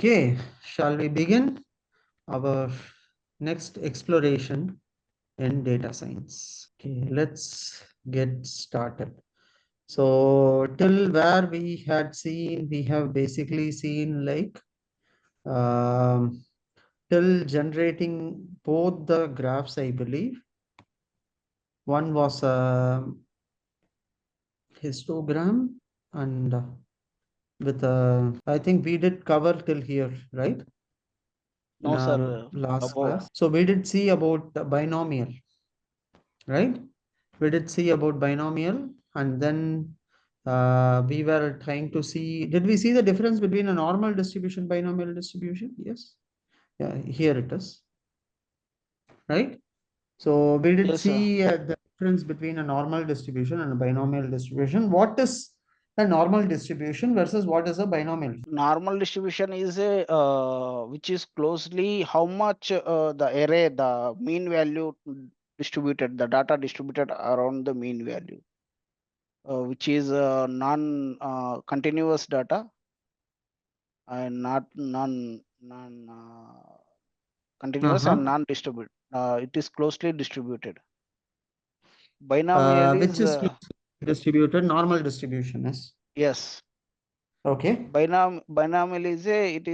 Okay, shall we begin our next exploration in data science? Okay, let's get started. So, till where we had seen, we have basically seen like um, till generating both the graphs, I believe. One was a histogram and with a, I think we did cover till here, right? In No, sir. our last Above. class. So we did see about the binomial, right? We did see about binomial, and then we were trying to see, did we see the difference between a normal distribution, binomial distribution? Yes. Yeah, here it is, right? So we did Yes, sir. see the difference between a normal distribution and a binomial distribution. What is a normal distribution versus what is a binomial? Normal distribution is a which is closely how much the array, the mean value distributed, the data distributed around the mean value, which is non continuous data and not non continuous Uh-huh. and non distributed. It is closely distributed. Binomial Which is is distributed, normal distribution is. yes. Okay. Binomial is a it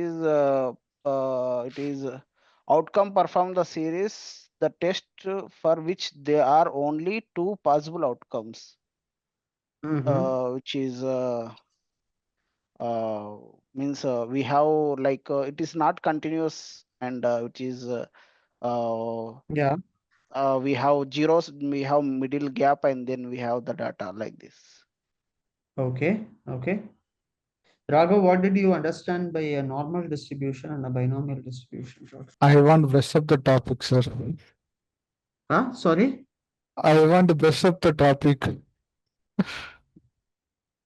is outcome perform the series the test for which there are only two possible outcomes, Mm-hmm. which is uh, means we have like it is not continuous and which is uh, Yeah. we have zeros, we have middle gap, and then we have the data like this. Okay. Okay. Raghav, what did you understand by a normal distribution and a binomial distribution? I want to brush up the topic, sir. Huh? Sorry? I want to brush up the topic.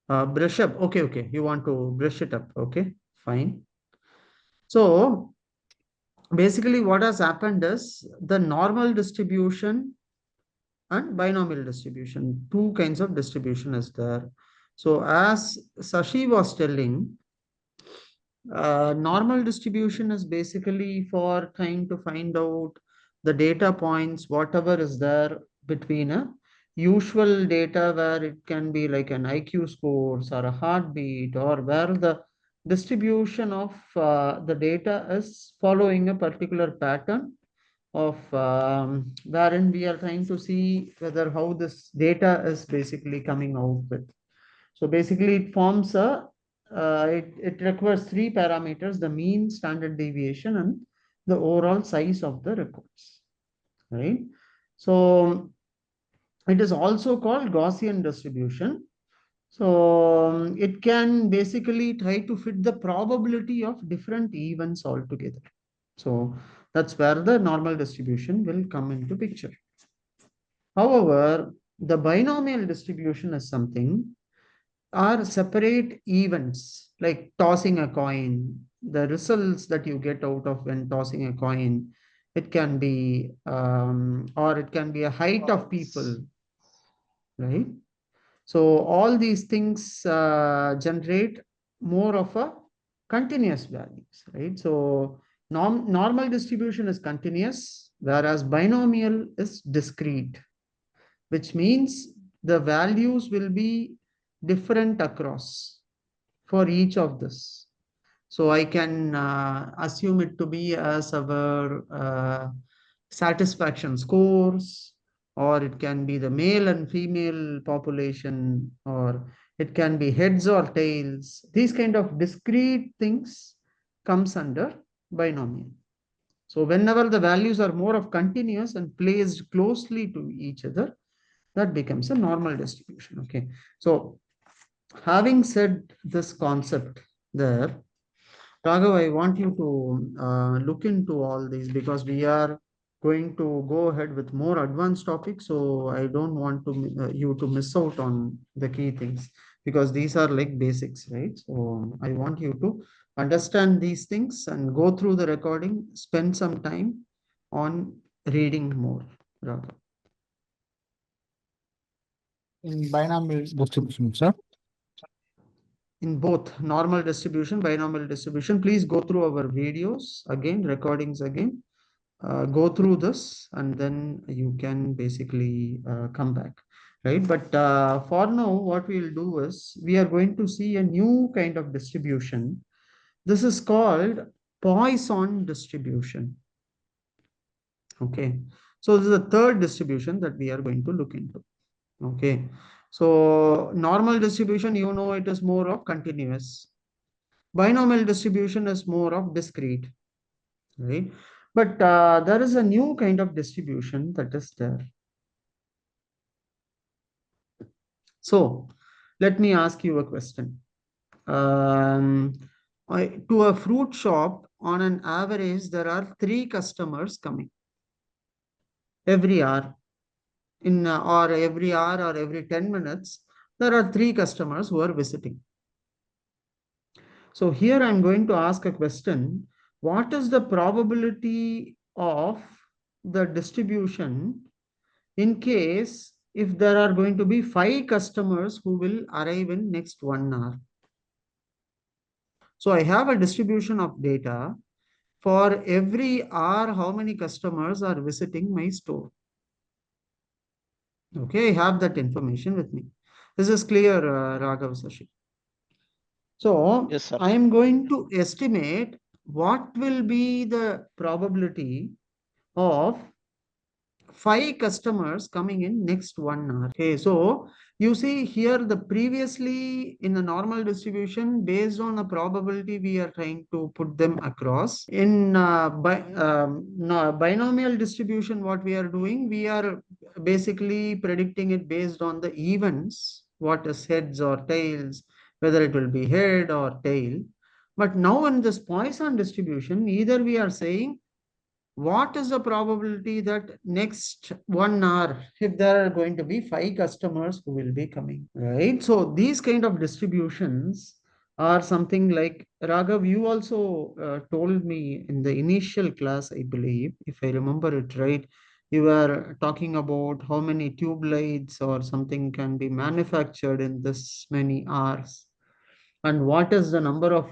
Brush up. Okay, okay. You want to brush it up. Okay, fine. So basically what has happened is the normal distribution and binomial distribution. Two kinds of distribution is there. So as Sashi was telling, normal distribution is basically for trying to find out the data points, whatever is there between a usual data where it can be like an IQ scores or a heartbeat, or where the distribution of the data is following a particular pattern of wherein we are trying to see whether how this data is basically coming out with. So basically it forms a, it requires three parameters: the mean, standard deviation, and the overall size of the records, right? So it is also called Gaussian distribution. So it can basically try to fit the probability of different events altogether. So that's where the normal distribution will come into picture. However, the binomial distribution is something are separate events like tossing a coin, the results that you get out of when tossing a coin. It can be, or it can be a height of people, right? So all these things generate more of a continuous values, right? So normal distribution is continuous, whereas binomial is discrete, which means the values will be different across for each of this. So I can assume it to be as our satisfaction scores, or it can be the male and female population, or it can be heads or tails. These kind of discrete things comes under binomial. So whenever the values are more of continuous and placed closely to each other, that becomes a normal distribution. Okay. So having said this concept there, Raghav, I want you to look into all these because we are going to go ahead with more advanced topics. So I don't want to you to miss out on the key things because these are like basics, right? So I want you to understand these things and go through the recording, spend some time on reading more, Raghav. In binomial distribution, sir. in both normal distribution, binomial distribution. Please go through our videos again, recordings again. Go through this and then you can basically come back, right? But for now, what we'll do is we are going to see a new kind of distribution. This is called Poisson distribution. Okay, so this is the third distribution that we are going to look into. Okay, so normal distribution, you know, it is more of continuous. Binomial distribution is more of discrete, right? But there is a new kind of distribution that is there. So let me ask you a question. Um, to a fruit shop, on an average, there are 3 customers coming every hour. Or every hour or every 10 minutes, there are 3 customers who are visiting. So here I'm going to ask a question. What is the probability of the distribution in case if there are going to be 5 customers who will arrive in next 1 hour? So I have a distribution of data for every hour, how many customers are visiting my store. Okay, I have that information with me. This is clear, Raghav Sashi. So Yes, sir. I am going to estimate what will be the probability of 5 customers coming in next 1 hour. Okay, so you see here the previously in the normal distribution based on a probability we are trying to put them across. In no, binomial distribution, what we are doing, we are basically predicting it based on the events, what is heads or tails, whether it will be head or tail. But now in this Poisson distribution, either we are saying what is the probability that next 1 hour, if there are going to be 5 customers who will be coming, right? So these kind of distributions are something like Raghav, you also told me in the initial class, I believe, if I remember it right, you were talking about how many tube lights or something can be manufactured in this many hours, and what is the number of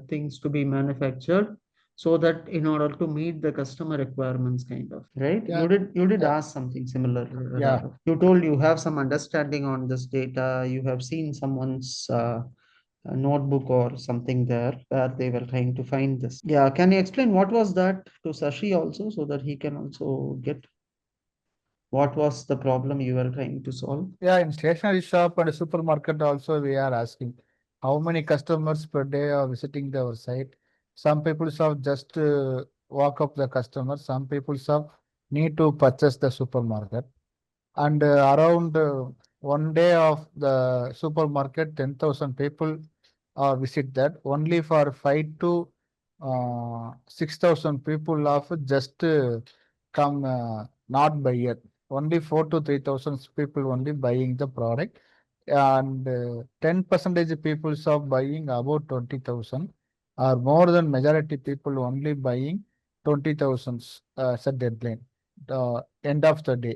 things to be manufactured so that in order to meet the customer requirements, kind of, right? Yeah, You did yeah, ask something similar, yeah, Raghav. You told you have some understanding on this data, you have seen someone's notebook or something there where they were trying to find this. Yeah, can you explain what was that to Sashi also, so that he can also get what was the problem you were trying to solve? yeah. In stationery shop and supermarket also, we are asking how many customers per day are visiting our site. Some people have just walk up the customer. Some people have need to purchase the supermarket. And around 1 day of the supermarket, 10,000 people visit that. Only for 5 to 6,000 people of just come not buy it. Only 4 to 3,000 people only buying the product, and 10% people of buying about 20,000, or more than majority people only buying 20,000 as a deadline, the end of the day.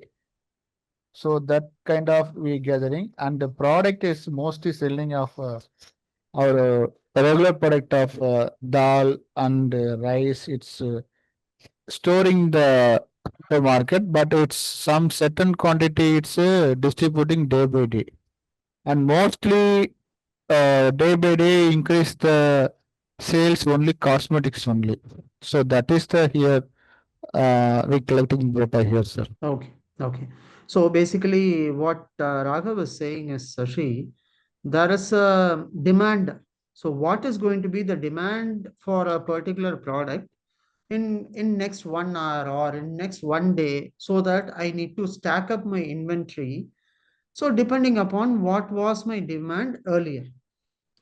So that kind of we gathering, and the product is mostly selling of our regular product of dal and rice. It's storing the market, but it's some certain quantity. It's distributing day by day, and mostly day by day increase the sales only cosmetics only. So that is the here we collecting data here, sir. Okay, okay. So basically, what Raghav is saying is, Sashi, there is a demand. So what is going to be the demand for a particular product in next 1 hour or in next 1 day, so that I need to stack up my inventory. So depending upon what was my demand earlier,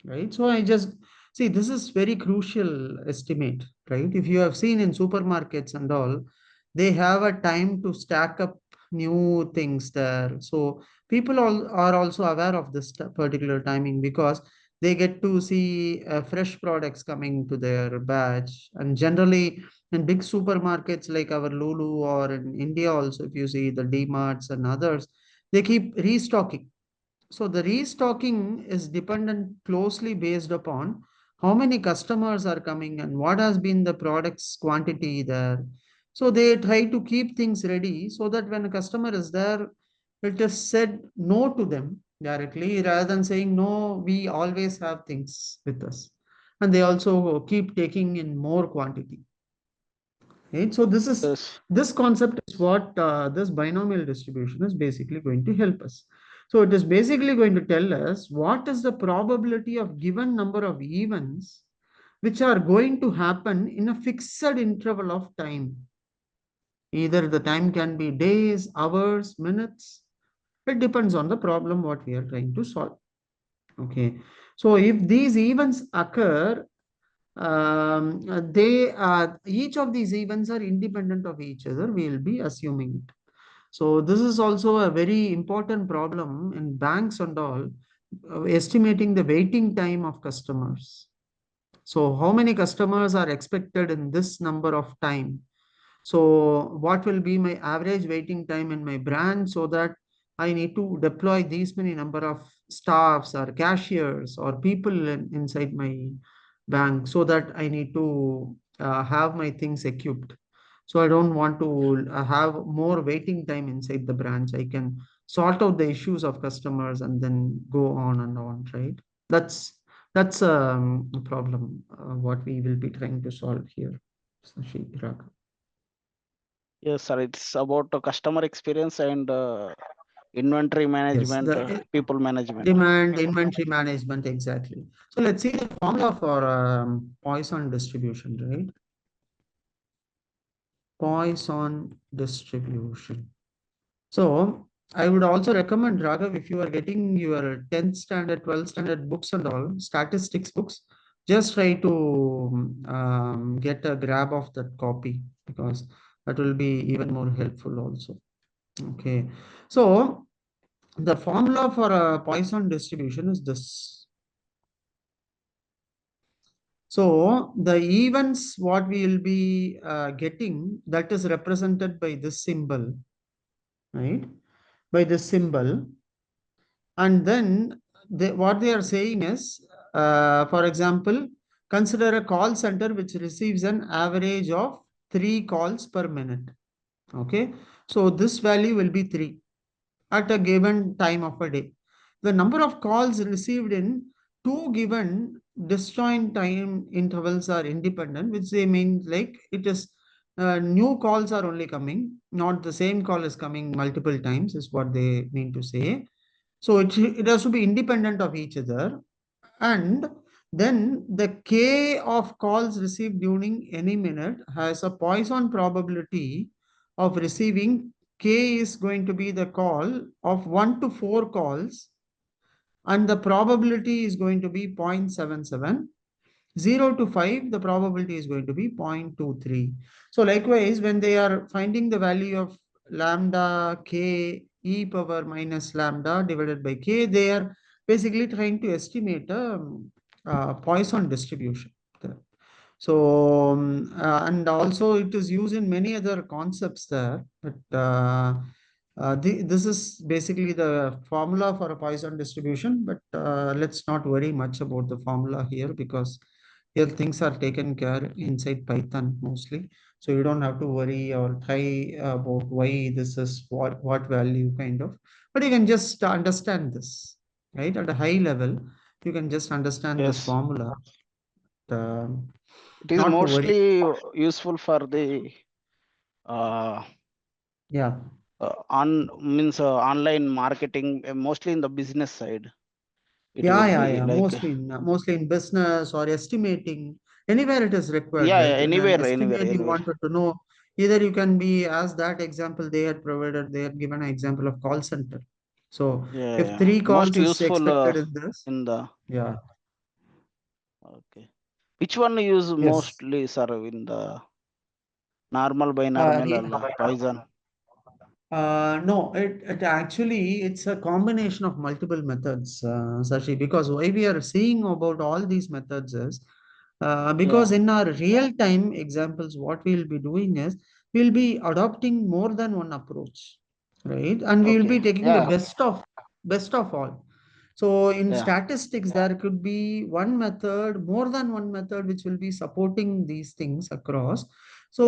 right? So I just see this is very crucial estimate, right? If you have seen in supermarkets and all, they have a time to stack up new things there. So people all are also aware of this particular timing because they get to see fresh products coming to their batch. And generally, in big supermarkets like our Lulu, or in India also, if you see the D-Marts and others, they keep restocking. So the restocking is dependent closely based upon how many customers are coming and what has been the product's quantity there. So they try to keep things ready so that when a customer is there, it is said no to them directly rather than saying no, we always have things with us. And they also keep taking in more quantity. Right? So Yes. this concept is what this binomial distribution is basically going to help us. So it is basically going to tell us what is the probability of given number of events which are going to happen in a fixed interval of time. Either the time can be days, hours, minutes. It depends on the problem what we are trying to solve. Okay. So if these events occur, they are each of these events are independent of each other. We will be assuming it. So this is also a very important problem in banks and all, estimating the waiting time of customers. So how many customers are expected in this number of time? So what will be my average waiting time in my branch so that I need to deploy these many number of staffs or cashiers or people inside my bank so that I need to have my things equipped. So I don't want to have more waiting time inside the branch. I can sort out the issues of customers and then go on and on, right? That's that's a problem what we will be trying to solve here. Sashi, Raghav. Yes, sir. It's about customer experience and inventory Yes, management, the people management. demand, inventory management, exactly. So let's see the formula for Poisson distribution, right? Poisson distribution. So I would also recommend, Raghav, if you are getting your 10th standard, 12th standard books and all, statistics books, just try to get a grab of that copy because that will be even more helpful also. Okay. So the formula for a Poisson distribution is this. So the events what we will be getting that is represented by this symbol, right? By this symbol, and then what they are saying is, for example, consider a call center which receives an average of 3 calls per minute. Okay, so this value will be 3 at a given time of a day. The number of calls received in two given disjoint time intervals are independent, which they mean like it is new calls are only coming, not the same call is coming multiple times, is what they mean to say. So it has to be independent of each other. And then the K of calls received during any minute has a Poisson probability of receiving K is going to be the call of 1 to 4 calls, and the probability is going to be 0.77. 0 to 5, the probability is going to be 0.23. So likewise, when they are finding the value of lambda k e power minus lambda divided by k, they are basically trying to estimate a Poisson distribution. So, and also it is used in many other concepts there, but this is basically the formula for a Poisson distribution, but let's not worry much about the formula here because here things are taken care inside Python mostly. So you don't have to worry or try about why this is what value kind of, but you can just understand this, right? At a high level, you can just understand this Yes. formula. Um, It is not to worry. mostly useful for the uh, Yeah. online marketing, mostly in the business side. It Yeah, would yeah, be yeah. like Mostly in business or estimating, anywhere it is required, yeah, yeah, right? In an anywhere, anywhere, estimate, you anywhere. wanted to know either you can be as that example they had provided, they had given an example of call center. So Yeah, if yeah. three Most calls is useful expected in this, in the yeah, okay. Which one you use yes. mostly, sir, in the normal Uh, binomial he- or Poisson? no, it actually it's a combination of multiple methods, Sashi, because why we are seeing about all these methods is because Yeah. in our real time examples, what we'll be doing is we'll be adopting more than one approach, right? And we will be Okay. taking the Yeah. best of all. So in Yeah. statistics, there could be one method, more than one method, which will be supporting these things across. So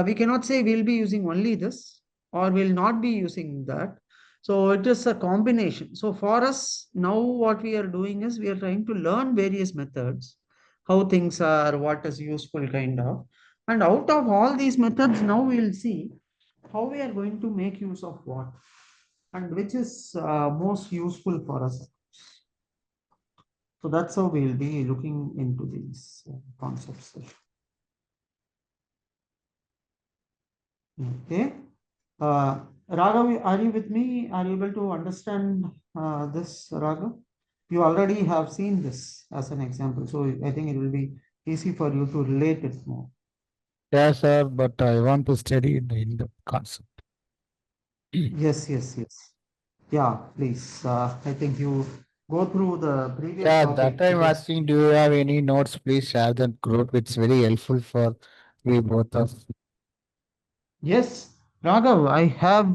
we cannot say we'll be using only this or will not be using that. So it is a combination. So for us now, what we are doing is we are trying to learn various methods, how things are, what is useful kind of. And out of all these methods, now we'll see how we are going to make use of what and which is most useful for us. So that's how we'll be looking into these concepts. Okay. Raghav, are you with me? Are you able to understand this, Raghav? You already have seen this as an example, so I think it will be easy for you to relate it more. Yeah, sir, but I want to study in the concept. Yes, yes, yes. Yeah, please. I think you go through the previous Yeah, that topic I'm because asking, do you have any notes? Please share that group. It's very helpful for we both of. yes, Raghav, I have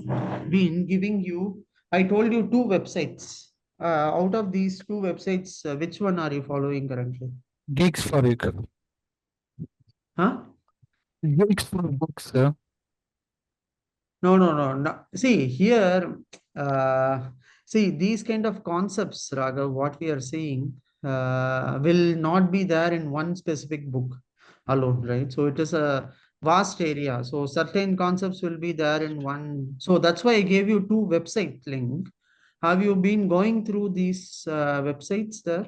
been giving you, I told you two websites. Out of these two websites, which one are you following currently? Geeks for you. Huh? Geeks for books, sir. No, no, no, no. See, here, see, these kind of concepts, Raghav, what we are seeing, will not be there in one specific book alone, right? So it is a vast area. So certain concepts will be there in one. So that's why I gave you two website link. Have you been going through these websites there?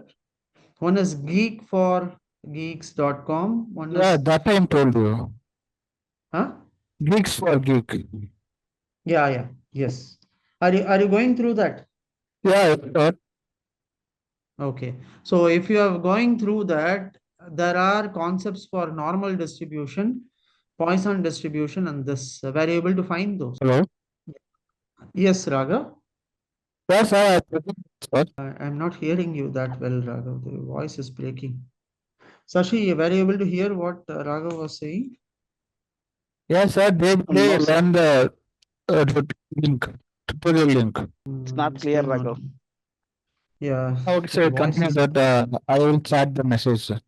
One is geekforgeeks.com. One Yeah, is, that time told you. huh? Geeks for geek. Yeah, yeah, yes. Are you going through that? Yeah, sir. Okay. So if you are going through that, there are concepts for normal distribution, Poisson distribution, and this. Were you able to find those? Hello. Yes, Raghav. Yes, sir. Sir. I'm not hearing you that well, Raghav. The voice is breaking. Sashi, were you able to hear what Raghav was saying? Yes, sir. They No, sir. learn the link, tutorial link. It's Hmm, not clear, still not. Raghav. Yeah, Okay, the sir. voice Continue is. that. I will chat the message, sir.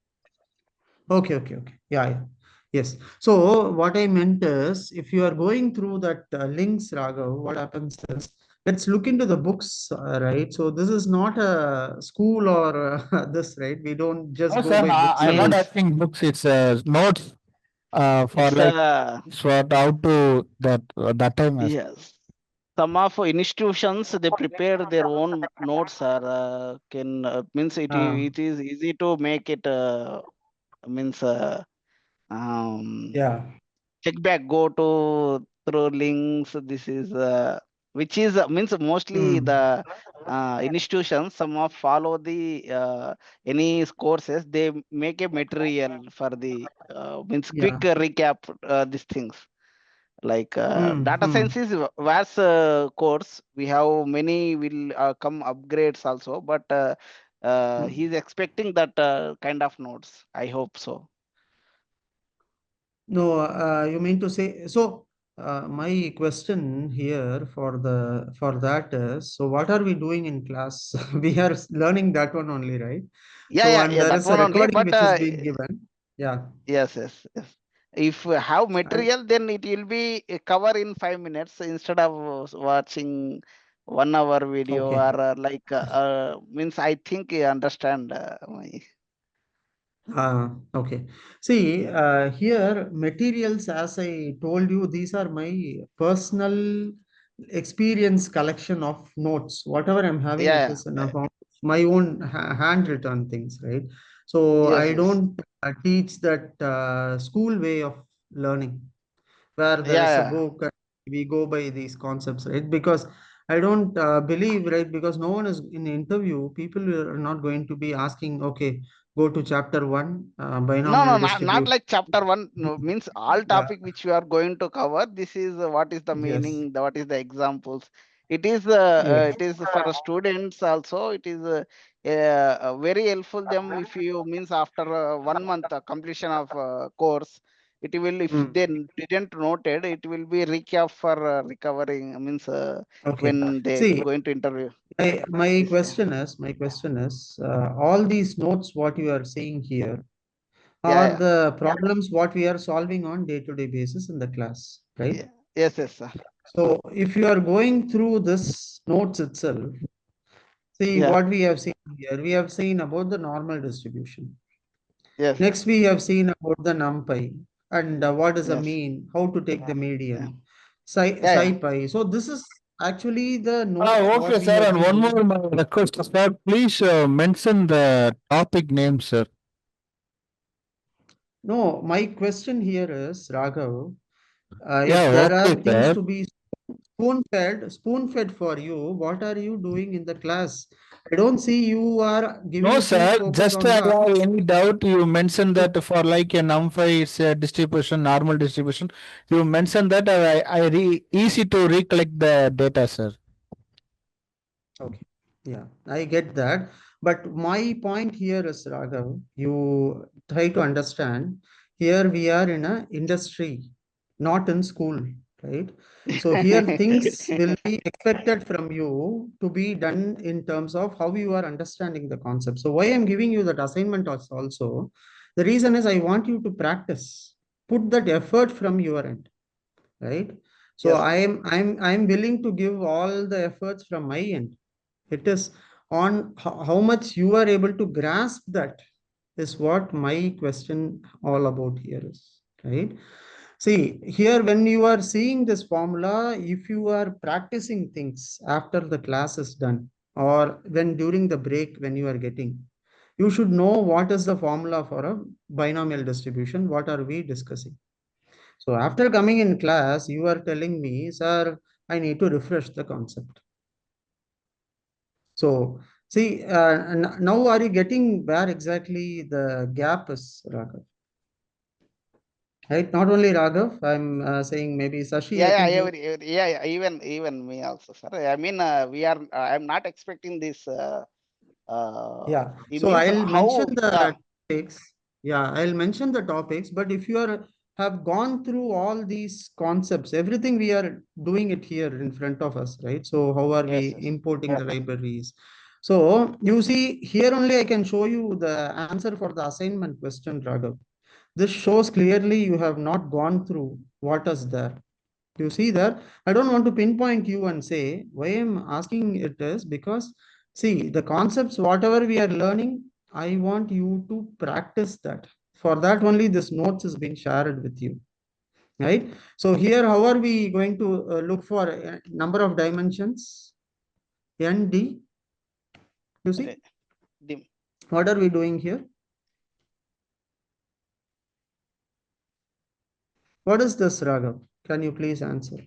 Okay, okay, okay. Yeah, yeah. Yes. So what I meant is, if you are going through that links, Raghav, what happens is, let's look into the books, right? So this is not a school or this, right? We don't just No, go sir. by books I'm not alone. Means asking books. It's notes. For it's like for how to that time as. yes. Some of institutions they prepare their own notes or can means Ah, it is easy to make it means um yeah. check back go to through links. This is which is means mostly Hmm. the institutions some of follow the any courses they make a material for the means quick Yeah. recap these things like Hmm. data Hmm. science is vast course. We have many will come upgrades also, but Hmm. he's expecting that kind of notes. I hope so. No, you mean to say so? My question here for that is, so what are we doing in class? We are learning that one only, right? Yeah, So yeah, and yeah. there That is a one only. recording But which is being given. Yeah. yes, yes, yes. If we have And material, then it will be a cover in 5 minutes instead of watching 1 hour video okay. or like means. I think you understand. Okay. See, here materials, as I told you, these are my personal experience collection of notes. Whatever I'm having, it Yeah, is in a yeah. form of my own handwritten things, right? So Yes, I yes. don't teach that school way of learning where there is a Yeah, book and we go by these concepts, right? Because I don't believe, right? Because no one is in interview, people are not going to be asking, okay, go to chapter one, no, no, binomial not distribution. like chapter one. No, means all Yeah, topic which we are going to cover. This is what is the yes, meaning, what is the examples. yes. It is for students also. It is very helpful them if you means after 1 month completion of course. It will if Mm, they didn't noted, it will be recap for recovering. Means okay. when they See, going to interview. My question is, all these notes, what you are seeing here, Yeah, are yeah, the problems what we are solving on day-to-day basis in the class, right? yeah. Yes, yes, sir. So if you are going through this notes itself, see Yeah, what we have seen here. We have seen about the normal distribution. yes, sir. Next, we have seen about the numpy and what is the Yes. mean, how to take the Yeah, median, yeah, yeah. scipy. So this is actually the notes what Okay, we sir. have And been one doing. more my request, sir. Please mention the topic name, sir. No, my question here is, Raghav, if Yeah, there are okay, things sir. to be spoon fed for you, what are you doing in the class? I don't see you are No, giving full sir. focus Just on I the. have any doubt. You mentioned that for like a NumPy is a distribution, normal distribution. You mentioned that easy to recollect the data, sir. Okay, yeah, I get that. But my point here is, Raghav, you try to understand. Here we are in a industry, not in school, right? So here things will be expected from you to be done in terms of how you are understanding the concept. So why I'm giving you that assignment also, the reason is I want you to practice, put that effort from your end, right? So Yes, sir. I'm willing to give all the efforts from my end. It is on how much you are able to grasp that is what my question all about here is, right? See, here when you are seeing this formula, if you are practicing things after the class is done or when during the break when you are getting, you should know what is the formula for a binomial distribution, what are we discussing. So after coming in class, you are telling me, sir, I need to refresh the concept. So, see, now are you getting where exactly the gap is, Raghav? Right? Not only Raghav, I'm saying maybe Sashi, Yeah, I yeah, think you. yeah, yeah, even me also, sir. I mean, we are. I'm not expecting this. Yeah. It So means I'll mention how. the topics. Yeah, I'll mention the topics, but if you are have gone through all these concepts, everything we are doing it here in front of us, right? So how are Yes, we yes. importing the libraries? So you see, here only I can show you the answer for the assignment question, Raghav. This shows clearly you have not gone through what is there. You see there, I don't want to pinpoint you and say why I'm asking it is because see the concepts, whatever we are learning, I want you to practice that. For that only this notes is being shared with you, right? So here, how are we going to look for a number of dimensions? ND, you see, Re- dim. what are we doing here? What is this, Raghav? Can you please answer?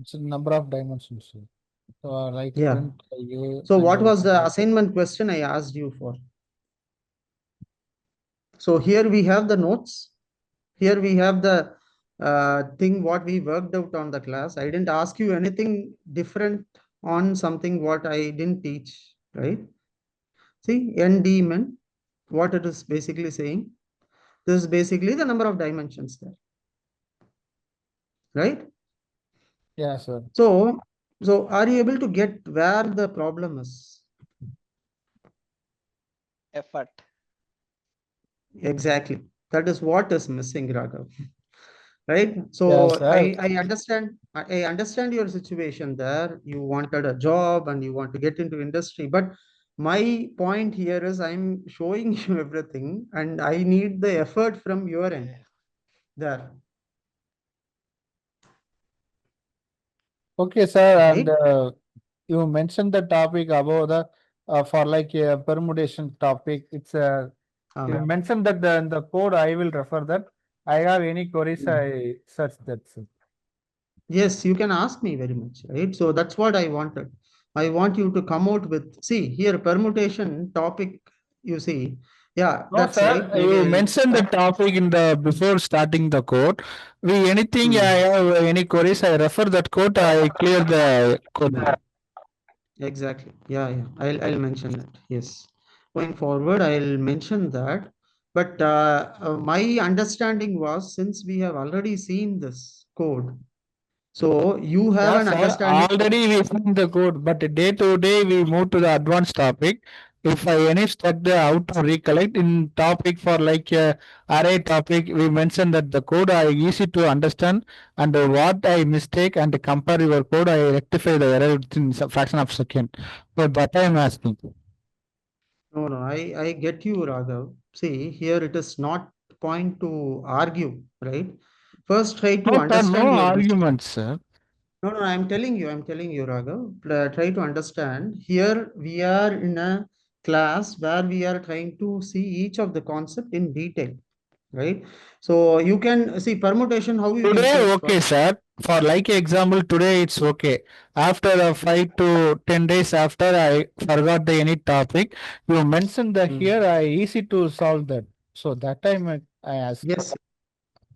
It's a number of dimensions, sir. So like Yeah. strength A So and what was the assignment question I asked you for? So here we have the notes. Here we have the thing what we worked out on the class. I didn't ask you anything different on something what I didn't teach, right? See, ND men, what it is basically saying. This is basically the number of dimensions there, right? yeah, sir. So are you able to get where the problem is? Effort. Exactly. That is what is missing, Raghav. Right? Yeah, So sir. I understand your situation there. You wanted a job and you want to get into industry, but my point here is I'm showing you everything and I need the effort from your end Yeah. there, Okay, sir. And right? you mentioned the topic about the for like a permutation topic. It's a you Uh, mentioned that in the code. I will refer that. I have any queries, I search that, sir. yes, you can ask me very much, right? So that's what I wanted. I want you to come out with, see here, permutation topic, you see. Yeah, No, that's sir. right. Maybe You I'll mentioned the start. topic in the before starting the code. We anything I Hmm. have any queries, I refer that code. I clear the code. Exactly. Yeah, yeah. I'll mention that. Yes. Going forward, I'll mention that. But my understanding was since we have already seen this code, So you have Yeah, an sir. understanding. Already we find the code, but day to day we move to the advanced topic. If I any stuck the how to recollect in topic for like array topic, we mentioned that the code are easy to understand and what I mistake and compare your code, I rectify the error within some fraction of second. So that I am asking. No, no, I get you, Raghav. See, here it is not point to argue, right? First, try to No, sir, no understand your distribution. arguments, sir. No, no, I'm telling you, Raghav. Try to understand. Here we are in a class where we are trying to see each of the concept in detail, right? So you can see permutation, how you can Today, say it's okay, sir. For like example, today it's okay. After 5 to 10 days after, I forgot the any topic. You mentioned that Mm. here, I easy to solve that. So that time I asked. Yes,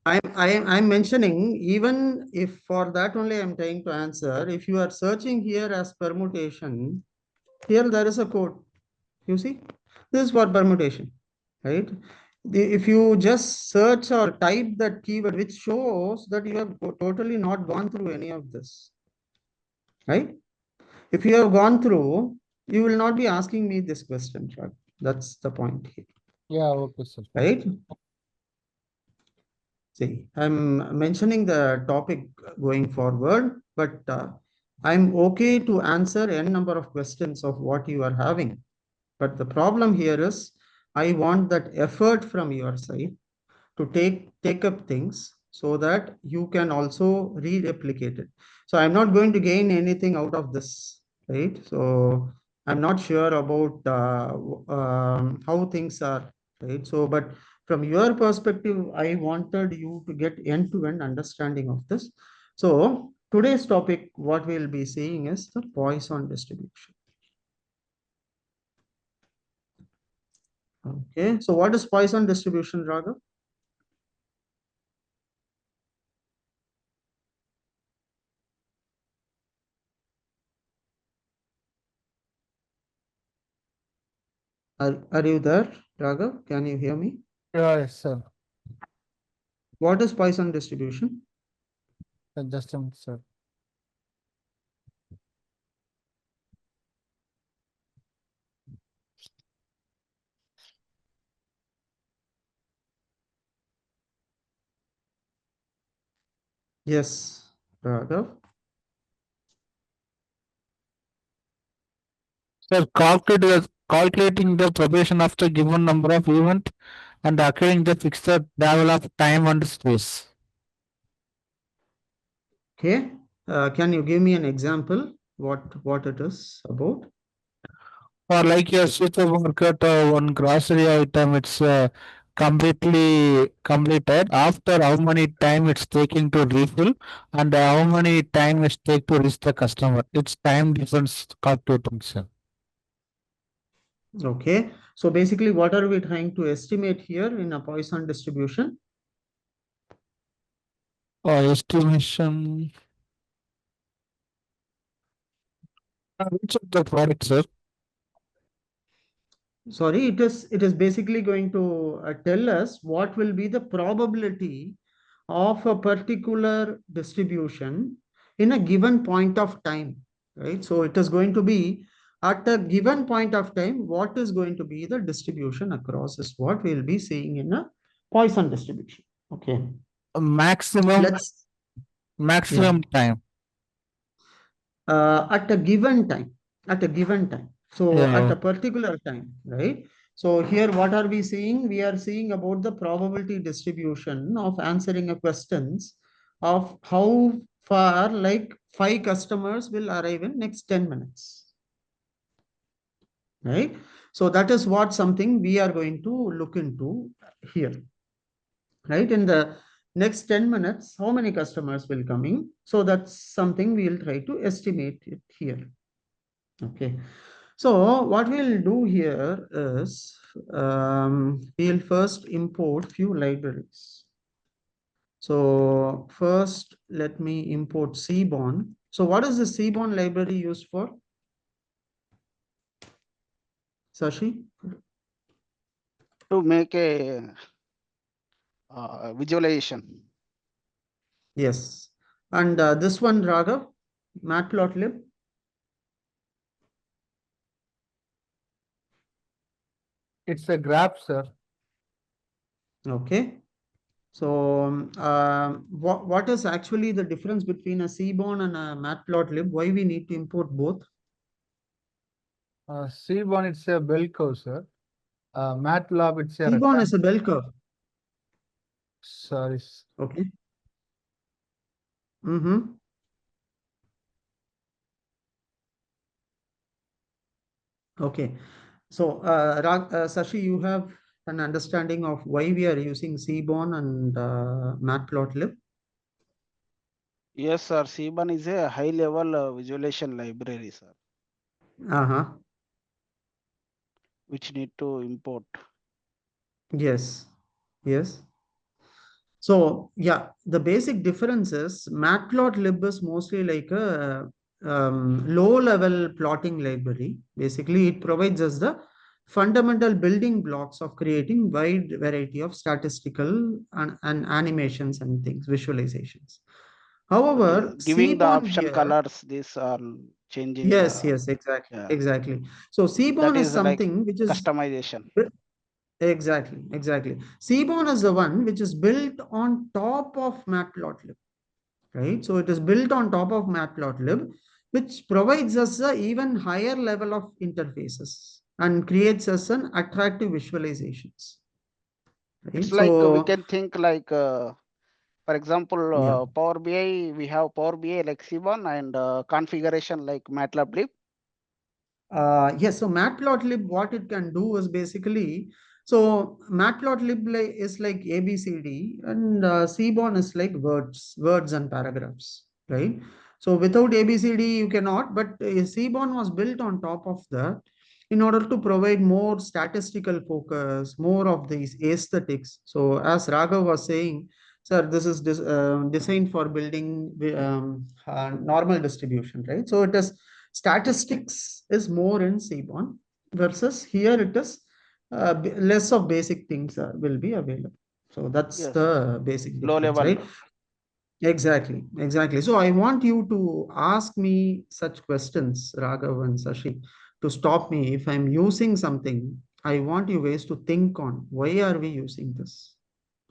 I'm mentioning, even if for that only I'm trying to answer, if you are searching here as permutation, here there is a code. You see, this is for permutation, right? If you just search or type that keyword, which shows that you have totally not gone through any of this, right? If you have gone through, you will not be asking me this question, right? That's the point here, Yeah, okay, sir. right? See, I'm mentioning the topic going forward, but I'm okay to answer n number of questions of what you are having. But the problem here is I want that effort from your side to take up things so that you can also re-replicate it. So I'm not going to gain anything out of this, right? So I'm not sure about how things are, right? So, but from your perspective, I wanted you to get end-to-end understanding of this. So today's topic, what we'll be seeing is the Poisson distribution. Okay, so what is Poisson distribution, Raghav? Are you there, Raghav? Can you hear me? Yeah, yes, sir. What is Poisson distribution? Just a minute, sir. Yes, Raghav. Sir, calculating the probation of the given number of event and occurring the fixed level of time and space. Okay. Can you give me an example? What it is about? Or like your supermarket one grocery item, it's completely completed. After how many time it's taking to refill and how many time it's take to reach the customer. It's time difference calculating, sir. Okay. So basically, what are we trying to estimate here in a Poisson distribution? Estimation. Which of the product, sir? Sorry, it is basically going to tell us what will be the probability of a particular distribution in a given point of time, right? So it is going to be at a given point of time, what is going to be the distribution across is what we'll be seeing in a Poisson distribution. Okay, Maximum let's, yeah, maximum time. at a given time, at a given time. So at Yeah. a particular time, right? So here, what are we seeing? We are seeing about the probability distribution of answering a questions of how far, like 5 customers will arrive in next 10 minutes, right? So that is what something we are going to look into here, right? In the next 10 minutes, how many customers will coming? So that's something we'll try to estimate it here. Okay. So what we'll do here is we'll first import few libraries. So first, let me import Seaborn. So what is the Seaborn library used for? Sashi? To make a visualization. Yes. And this one, Raghav, matplotlib. It's a graph, sir. Okay. So what is actually the difference between a Seaborn and a matplotlib? Why we need to import both? Seaborn, it's a bell curve, sir. MATLAB, it's a Seaborn is a rectangle. bell curve. Sorry. Okay. Mm-hmm. Okay. So, Sashi, you have an understanding of why we are using Seaborn and matplotlib? Yes, sir. Seaborn is a high level visualization library, sir, Uh-huh. which need to import. Yes. Yes. So yeah, the basic difference is matplotlib is mostly like a low-level plotting library. Basically, it provides us the fundamental building blocks of creating wide variety of statistical and animations and things, visualizations. However, Giving the Seaborn option here, colors, this are changing yes, the, yes, exactly, yeah, exactly. So that Seaborn is is like something which is customization. exactly, exactly. Seaborn is the one which is built on top of matplotlib, right? So it is built on top of matplotlib, which provides us a even higher level of interfaces and creates us an attractive visualizations, It's right? like we So can think like, for example, yeah. Power BI, we have Power BI like Seaborn and configuration like MATLAB. Yes, so matplotlib, what it can do is basically, so matplotlib is like ABCD and Seaborn is like words and paragraphs, right? So without ABCD, you cannot, but Seaborn was built on top of that in order to provide more statistical focus, more of these aesthetics. So as Raghav was saying, sir, this is designed for building normal distribution, right? So it is statistics is more in Seaborn versus here it is less of basic things will be available. So that's Yes, yes. the basic Low difference, level. right? Exactly, exactly. So I want you to ask me such questions, Raghav and Sashi, to stop me if I'm using something. I want you guys to think on why are we using this?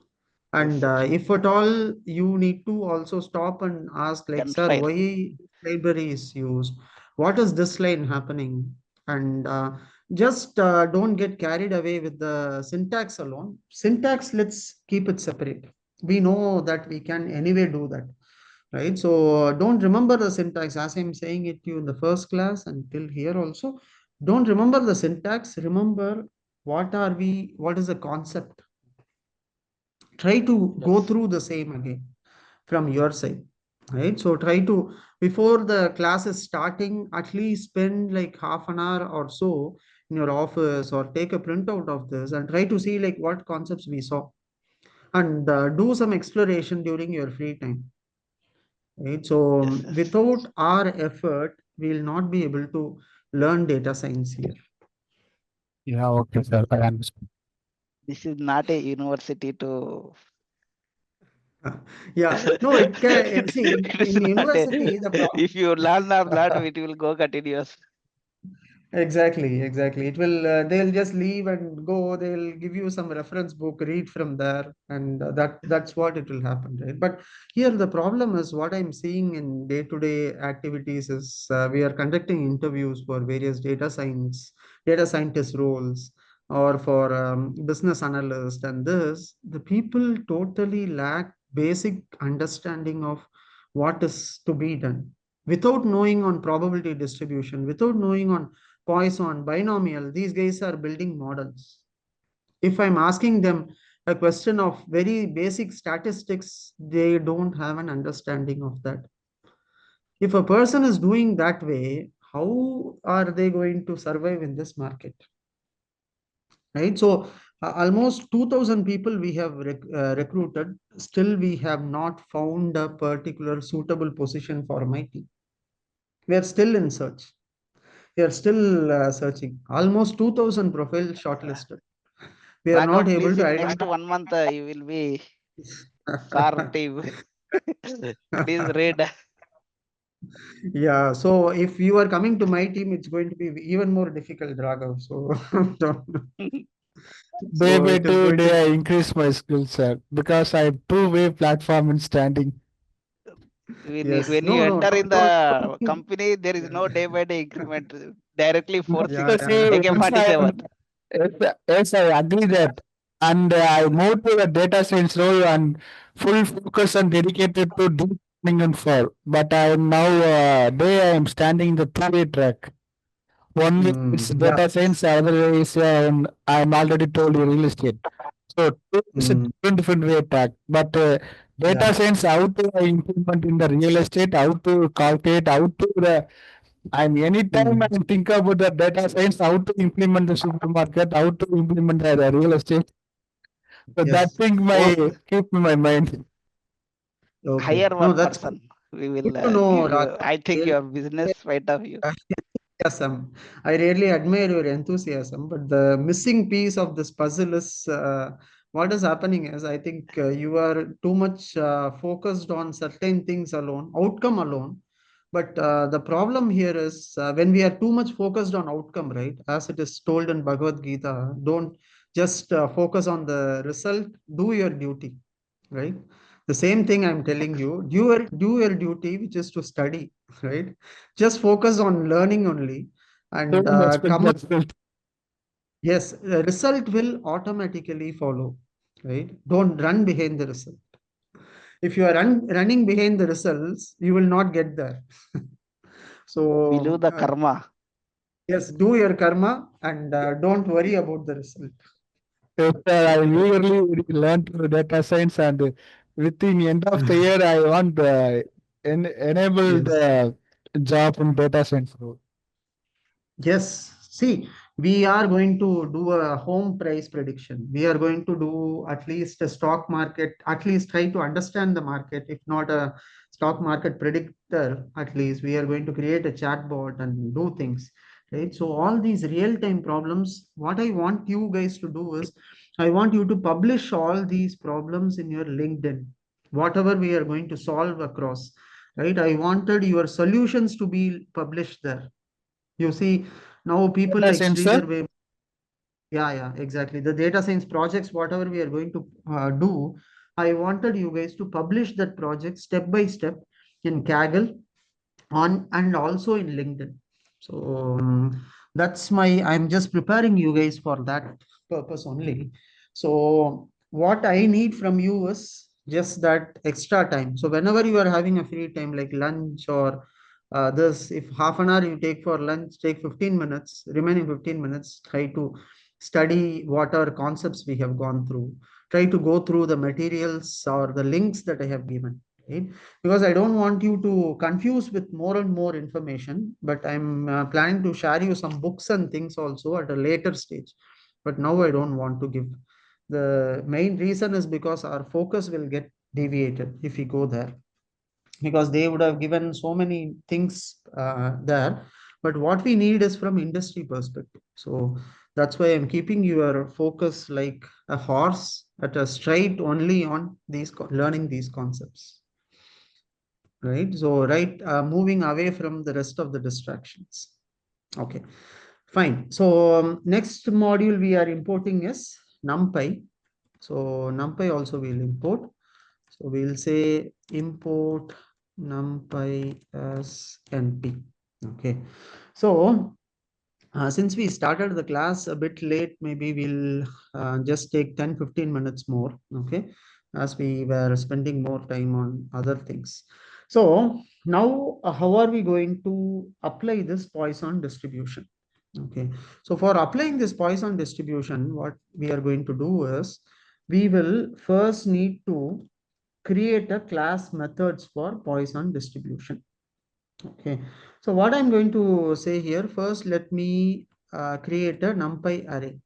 Yes, And sir. if at all you need to also stop and ask, like, sir, Inspire. why this library is used? What is this line happening? And just don't get carried away with the syntax alone. Syntax, let's keep it separate. We know that we can anyway do that, right? So don't remember the syntax as I'm saying it to you in the first class until here also. Don't remember the syntax. Remember what is the concept? Try to go Yes. through the same again from your side, right? So try to, before the class is starting, at least spend like half an hour or so in your office or take a printout of this and try to see like what concepts we saw and do some exploration during your free time, right? So Yes, yes. without our effort we will not be able to learn data science here. Yeah, okay, sir. I understand. This is not a university to. Yeah, no, it can, it see It is in not a. university the If you learn or not, problem. it will go continuous. Exactly, exactly. It will, they'll just leave and go. They'll give you some reference book, read from there, and that's what it will happen, right? But here the problem is what I'm seeing in day-to-day activities is we are conducting interviews for various data scientist roles, or for business analyst, and this the people totally lack basic understanding of what is to be done without knowing on probability distribution, without knowing on Poisson, binomial, these guys are building models. If I'm asking them a question of very basic statistics, they don't have an understanding of that. If a person is doing that way, how are they going to survive in this market? Right? So, almost 2,000 people we have recruited. Still, we have not found a particular suitable position for my team. We are still in search. We are still searching. Almost 2,000 profiles shortlisted. We are not Raghav, able please, to in next identify. 1 month, you will be SAR team. Please read. Yeah, so if you are coming to my team, it's going to be even more difficult, Raghav. So, Day so by it is going to day, I increase my skill set because I have two-way platform in standing. yes, When you no, no, enter in don't the company, there is no day by day increment. Directly yeah, forcing yeah, See, AK once I 47. yes, I agree that, and I moved to the data science role and full focus and dedicated to deep learning and for. But I am now I am standing in the two-way track. One way is yeah, data science, the other way is I'm already told you real estate. So two is a mm, different way track. But yeah, data science, how to implement in the real estate, how to calculate, how to and anytime I mm, think about the data science, how to implement the supermarket, how to implement the real estate. So that yes. thing Oh, keep in my mind. okay. Hire No, one that's person. We good will to give know, you. Raghav. I think Really, your business point of view. enthusiasm. I really admire your enthusiasm, but the missing piece of this puzzle is what is happening is I think you are too much focused on certain things alone, outcome alone. But the problem here is when we are too much focused on outcome, right? As it is told in Bhagavad Gita, don't just focus on the result, do your duty, right? The same thing I'm telling you, do your duty, which is to study, right? Just focus on learning only and Don't expect come up. that result. Yes, the result will automatically follow, right? Don't run behind the result. If you are running behind the results, you will not get there. We do So, the karma. yes, do your karma and don't worry about the result. Yes, sir, I eagerly learned to data science and within end of the year, I want enable Yes. the job in data science role. Yes, see, we are going to do a home price prediction. We are going to do at least a stock market, at least try to understand the market, if not a stock market predictor, at least we are going to create a chatbot and do things, right? So all these real-time problems, what I want you guys to do is, I want you to publish all these problems in your LinkedIn, whatever we are going to solve across, right? I wanted your solutions to be published there. You see, now people Data like science, sir. Sridhar, yeah, yeah, exactly. The data science projects, whatever we are going to do, I wanted you guys to publish that project step by step in Kaggle on and also in LinkedIn. So that's my, I'm just preparing you guys for that purpose only. So what I need from you is just that extra time. So whenever you are having a free time, like lunch or this, if half an hour you take for lunch, take 15 minutes, remaining 15 minutes, try to study what are concepts we have gone through. Try to go through the materials or the links that I have given. Right? Because I don't want you to confuse with more and more information, but I'm planning to share you some books and things also at a later stage. But now I don't want to give. The main reason is because our focus will get deviated if we go there, because they would have given so many things there. But what we need is from industry perspective. So that's why I'm keeping your focus like a horse at a straight only on these learning these concepts, right? So, right, moving away from the rest of the distractions. Okay, fine. So, next module we are importing is NumPy. So, NumPy also we'll import. So, we'll say import NumPy as NP. Okay. So, since we started the class a bit late, maybe we'll just take 10-15 minutes more, okay, as we were spending more time on other things. So now, how are we going to apply this Poisson distribution? Okay, so for applying this Poisson distribution, what we are going to do is, we will first need to create a class methods for Poisson distribution. Okay, so what I'm going to say here, first let me create a NumPy array.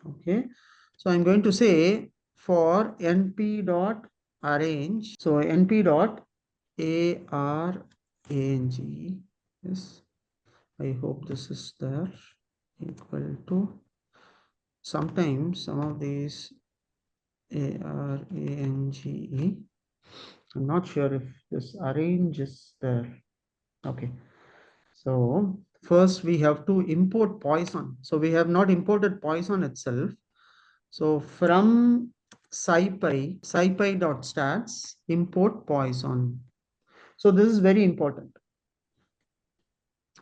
Okay, so I'm going to say for np dot arrange. So np dot arrange. Yes, I hope this is there. Equal to, sometimes some of these arrange I'm not sure if this arrange is there. Okay. So first we have to import Poisson. So we have not imported Poisson itself. So from scipy.stats import Poisson. So this is very important.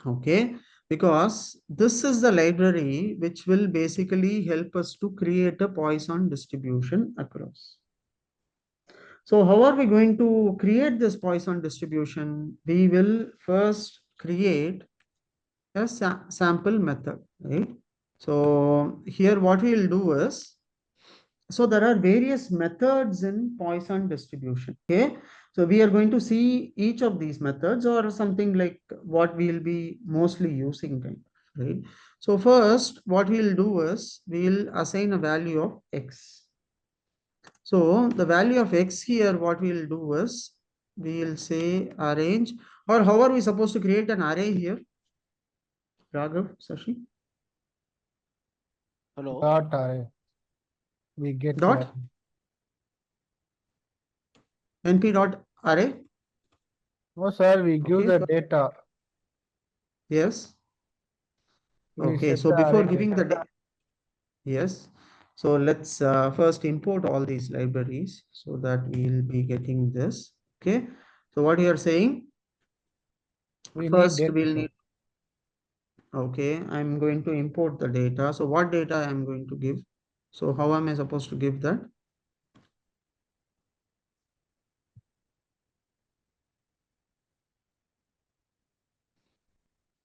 Okay, because this is the library which will basically help us to create a Poisson distribution across. So how are we going to create this Poisson distribution? We will first create a sample method, right? So here what we will do is, so there are various methods in Poisson distribution. Okay, so we are going to see each of these methods or something like what we'll be mostly using, right? So first what we'll do is we'll assign a value of x. So the value of x here, what we'll do is we'll say arrange, or how are we supposed to create an array here? Raghav, Sashi? Hello. Dot array. We get Dot np dot array. no, sir. We give Okay, the so data. yes. We Okay, set so the before array giving data. the yes, so let's first import all these libraries so that we'll be getting this. Okay, so what you are saying, We need first data, we'll sir. need, okay, I'm going to import the data. So what data I'm going to give? So how am I supposed to give that?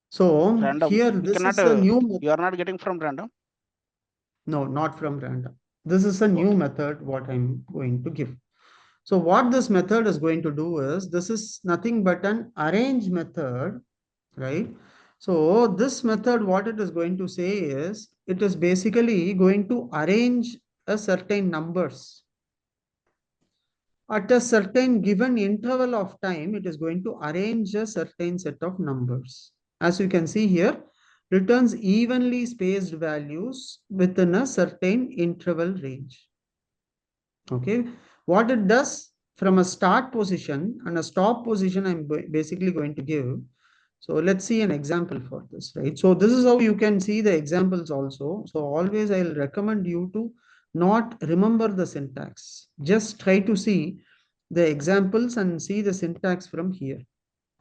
So Random. here, We this cannot, is a new, you are not getting from random. no, not from random. This is a new Okay. method what I'm going to give. So what this method is going to do is, this is nothing but an arrange method, right? So this method, what it is going to say is, it is basically going to arrange a certain numbers. At a certain given interval of time, it is going to arrange a certain set of numbers. As you can see here, returns evenly spaced values within a certain interval range. Okay, what it does from a start position and a stop position, I'm basically going to give. So let's see an example for this, right? So this is how you can see the examples also. So always I'll recommend you to not remember the syntax. Just try to see the examples and see the syntax from here,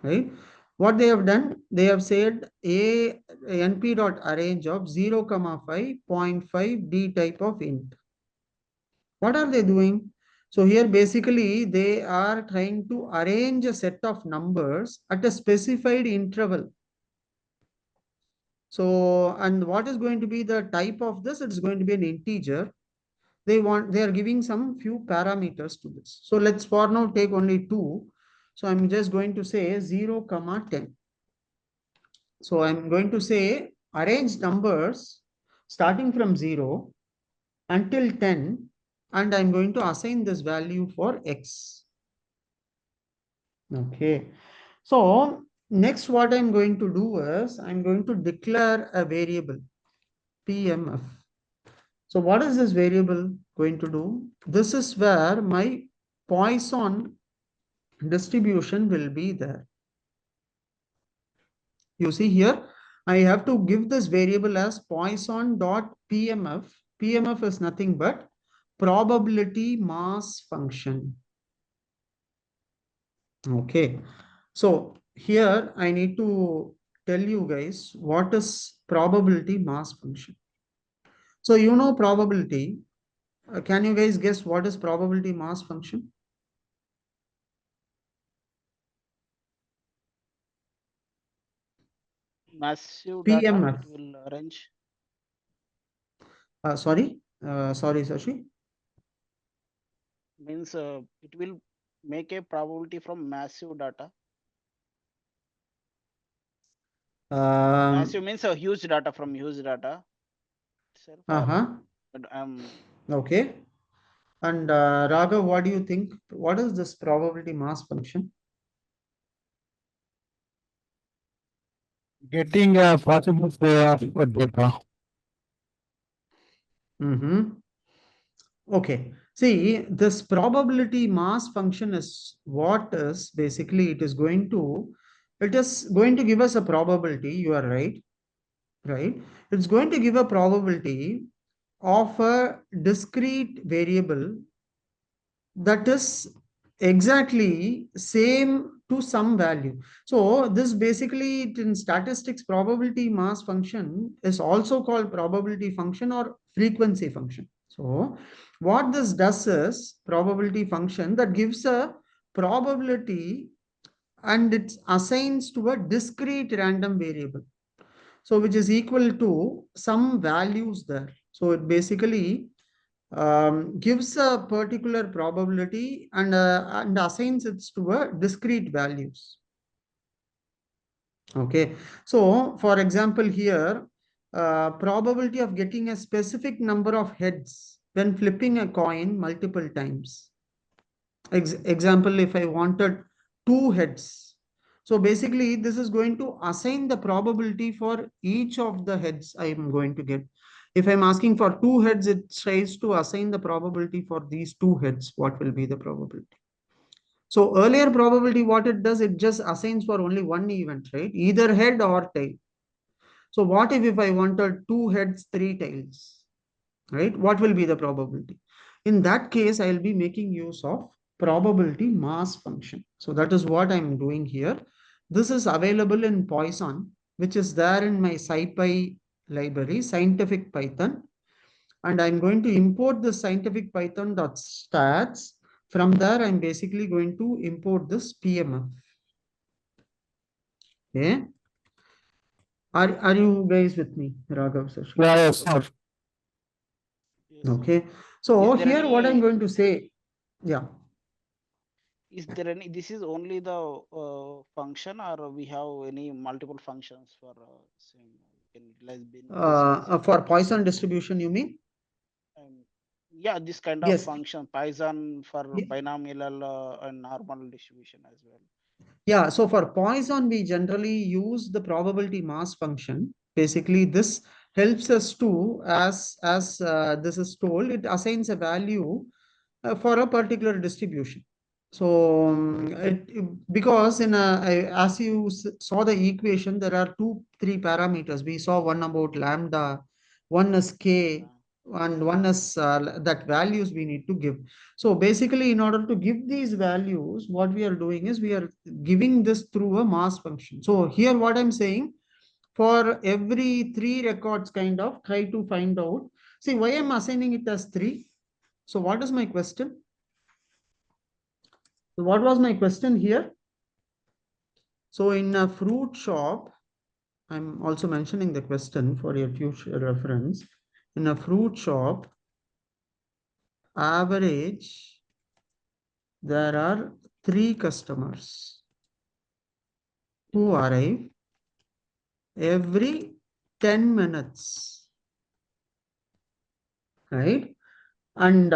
right? What they have done, they have said a np dot arrange of 0, 5, 0.5 d type of int. What are they doing? So here basically they are trying to arrange a set of numbers at a specified interval. So, and what is going to be the type of this? It's going to be an integer. They are giving some few parameters to this. So let's for now take only two. So I'm just going to say 0, 10. So I'm going to say arrange numbers starting from 0 until 10, and I'm going to assign this value for x. Okay. So next what I'm going to do is I'm going to declare a variable PMF. So what is this variable going to do? This is where my Poisson distribution will be there. You see here, I have to give this variable as Poisson.pmf. PMF is nothing but probability mass function. Okay. So here I need to tell you guys what is probability mass function. So you know probability. Can you guys guess what is probability mass function? Massive data, PMF. it will arrange. Sorry, Sashi. Means it will make a probability from massive data. Massive Um, means a huge data from huge data itself, or uh-huh. but Okay. And Raghav, what do you think? What is this probability mass function? Getting a possible pair of data. Mm-hmm. Okay. See, this probability mass function is what is basically it is going to give us a probability. You are right, right? It's going to give a probability of a discrete variable that is exactly same to some value. So this basically in statistics probability mass function is also called probability function or frequency function. So what this does is probability function that gives a probability and it assigns to a discrete random variable. So which is equal to some values there. So it basically gives a particular probability and assigns it to a discrete values. Okay, so for example here, probability of getting a specific number of heads when flipping a coin multiple times. Example, if I wanted 2 heads, so basically this is going to assign the probability for each of the heads I am going to get. If I'm asking for 2 heads, it tries to assign the probability for these 2 heads. What will be the probability? So earlier probability, what it does, it just assigns for only one event, right? Either head or tail. So what if I wanted 2 heads, 3 tails? Right? What will be the probability? In that case, I'll be making use of probability mass function. So that is what I'm doing here. This is available in Poisson, which is there in my SciPy library, scientific Python. And I'm going to import the scientific Python.stats. From there, I'm basically going to import this PMF. Okay. Are you guys with me, Raghav Sashi? Yeah, yes, sir. Yes, sir. Okay. So Is there here what I'm any, going to say, yeah. this is only the function, or we have any multiple functions for same, can utilize basically For Poisson distribution, you mean? um, yeah, this kind of Yes. function, Python for Ye- binomial and normal distribution as well. Yeah. So for Poisson, we generally use the probability mass function. Basically, this helps us to, as this is told, it assigns a value for a particular distribution. So because as you saw the equation, there are 3 parameters. We saw one about lambda, one is k, Yeah. and one is that values we need to give. So basically, in order to give these values, what we are doing is we are giving this through a mass function. So here, what I'm saying, for every 3 records, kind of try to find out. See why I'm assigning it as 3. So what is my question? So what was my question here? So in a fruit shop, I'm also mentioning the question for your future reference. In a fruit shop, average, there are 3 customers who arrive every 10 minutes, right? And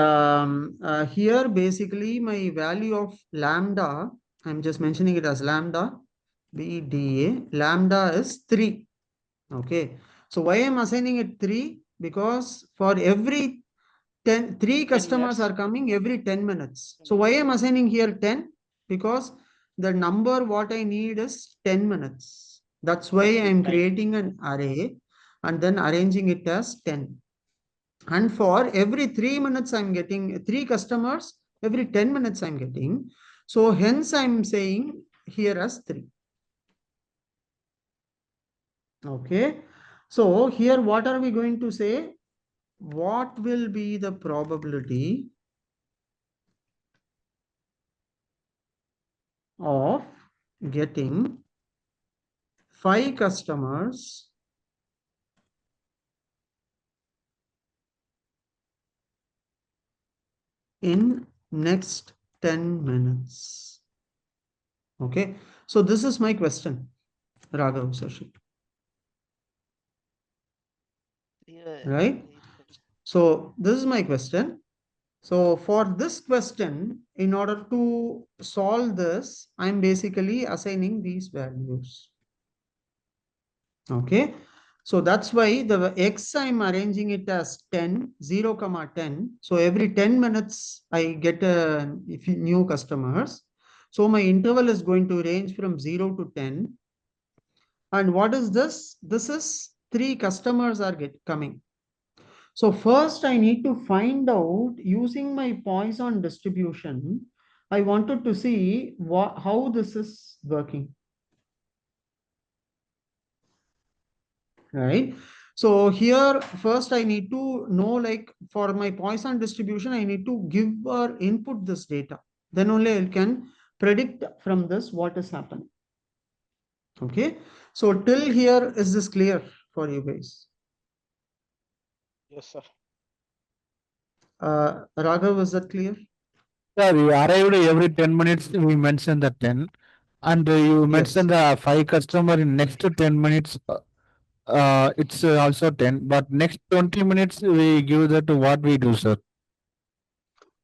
here basically my value of lambda, I'm just mentioning it as lambda, BDA, lambda is 3. Okay. So why I'm assigning it 3? Because for every 3 10 customers minutes. are coming every 10 minutes. 10 So why minutes. I'm assigning here 10? Because the number what I need is 10 minutes. That's why Peak I'm time. creating an array and then arranging it as 10. And for every 3 minutes, I'm getting 3 customers. Every 10 minutes, I'm getting. So hence, I'm saying here as 3. Okay. So here, what are we going to say? What will be the probability of getting 5 customers in next 10 minutes? Okay. So this is my question, Raghav Sashi. Yeah. Right? So this is my question. So for this question, in order to solve this, I'm basically assigning these values. Okay. So that's why the X I'm arranging it as 10, 0, 10. So every 10 minutes I get a new customers. So my interval is going to range from 0 to 10. And what is this? This is 3 customers are coming. So first I need to find out using my Poisson distribution. I wanted to see how this is working. Right. So here first I need to know, like for my Poisson distribution, I need to give or input this data. Then only I can predict from this what is happening. Okay. So till here, is this clear for you guys? Yes, sir. Raghav, is that clear? Sir, you arrived every 10 minutes, we mentioned the 10. And you Yes. mentioned the 5 customer in next 10 minutes. It's also 10. But next 20 minutes, we give that to what we do, sir.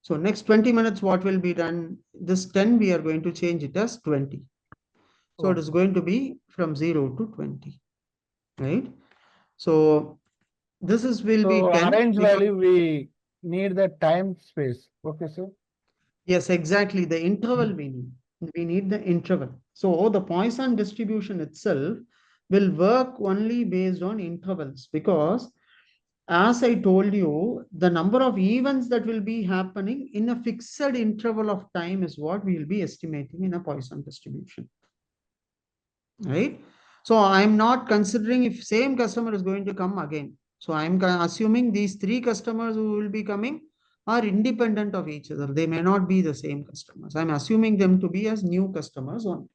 So next 20 minutes, what will be done? This 10, we are going to change it as 20. So it is going to be from 0 to 20, right? So this is will be So 10 arrange because value, we need the time space. Okay, sir. yes, exactly. The interval we need. We need the interval. So the Poisson distribution itself will work only based on intervals, because as I told you, the number of events that will be happening in a fixed interval of time is what we will be estimating in a Poisson distribution. Right? So I'm not considering if same customer is going to come again. So I'm assuming these 3 customers who will be coming are independent of each other. They may not be the same customers. I'm assuming them to be as new customers only.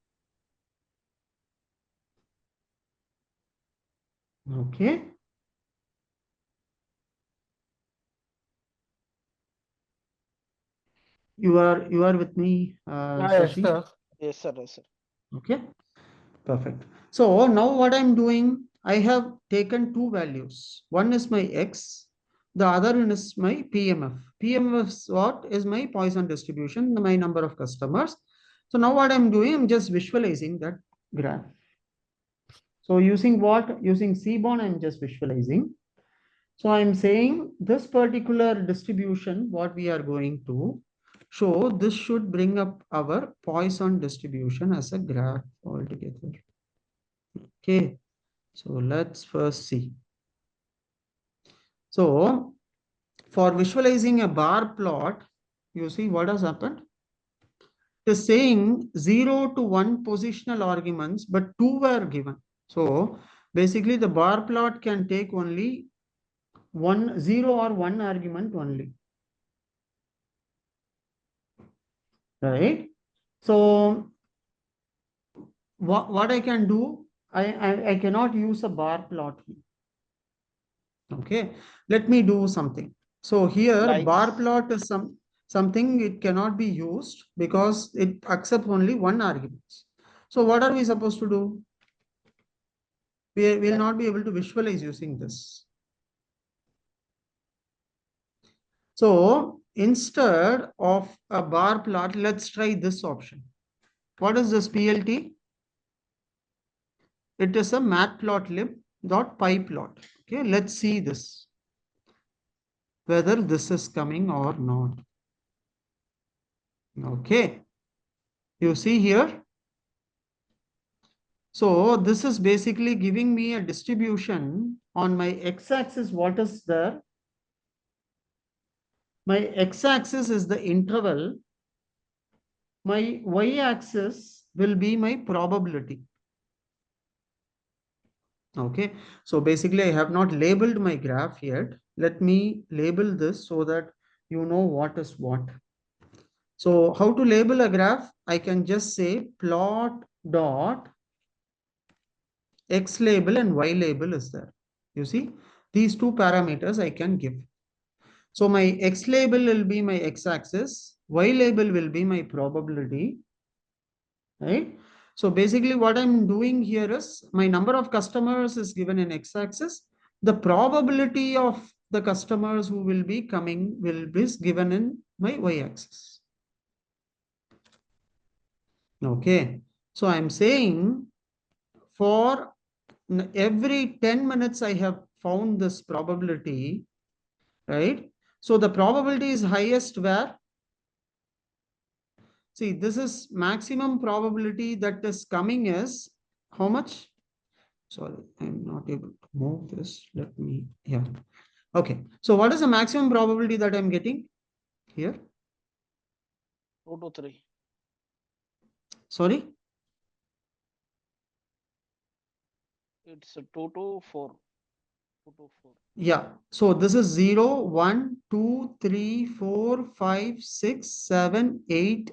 Okay. You are with me, Yes, Shashi? sir. Yes, sir. Yes, sir. Okay. Perfect. So now what I'm doing, I have taken 2 values. One is my X, the other one is my PMF. PMF is what is my Poisson distribution, my number of customers. So now what I'm doing, I'm just visualizing that graph. So using what? Using Seaborn, I'm just visualizing. So I'm saying this particular distribution, what we are going to show, this should bring up our Poisson distribution as a graph altogether. Okay. So let's first see. So for visualizing a bar plot, you see what has happened? It is saying 0 to 1 positional arguments, but 2 were given. So basically the bar plot can take only 0 or 1 argument only. Right? So what I can do, I cannot use a bar plot. Okay, let me do something. So here Like, bar plot is something it cannot be used because it accepts only 1 argument. So what are we supposed to do? We will not be able to visualize using this. So instead of a bar plot, let's try this option. What is this PLT? It is a matplotlib.py plot. Okay, let's see this, whether this is coming or not. Okay, you see here. So this is basically giving me a distribution on my x-axis. What is there? My x-axis is the interval. My y-axis will be my probability. Okay. So basically I have not labeled my graph yet. Let me label this so that you know what is what. So how to label a graph? I can just say plot dot x label and y label is there. You see, these 2 parameters I can give. So my x label will be my x-axis, y label will be my probability, right? So basically what I'm doing here is my number of customers is given in x-axis. The probability of the customers who will be coming will be given in my y-axis. Okay. So I'm saying for every 10 minutes I have found this probability, right? So the probability is highest where, see, this is maximum probability that is coming is how much? Sorry, I'm not able to move this. Let me, yeah. Okay. So what is the maximum probability that I'm getting here? 2 to 3. Sorry? It's 2 to 4. 2 to 4. Yeah. So this is 0, 1, 2, 3, 4, 5, 6, 7, 8,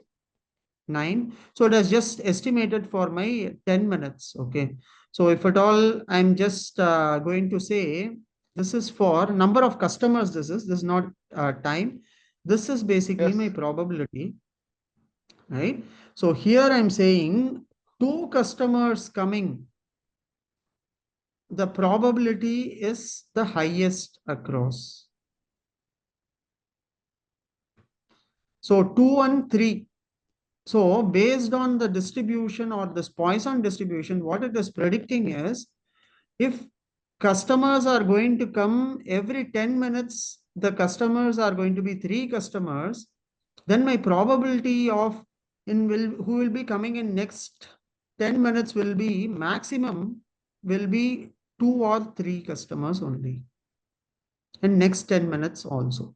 9. So it has just estimated for my 10 minutes. Okay. So if at all, I'm just going to say this is for number of customers. This is not time. This is basically Yes. my probability, right? So here I'm saying 2 customers coming, the probability is the highest across. So 2 and 3. So based on the distribution or this Poisson distribution, what it is predicting is if customers are going to come every 10 minutes, the customers are going to be 3 customers, then my probability of who will be coming in next 10 minutes will be maximum will be 2 or 3 customers only. And next 10 minutes also.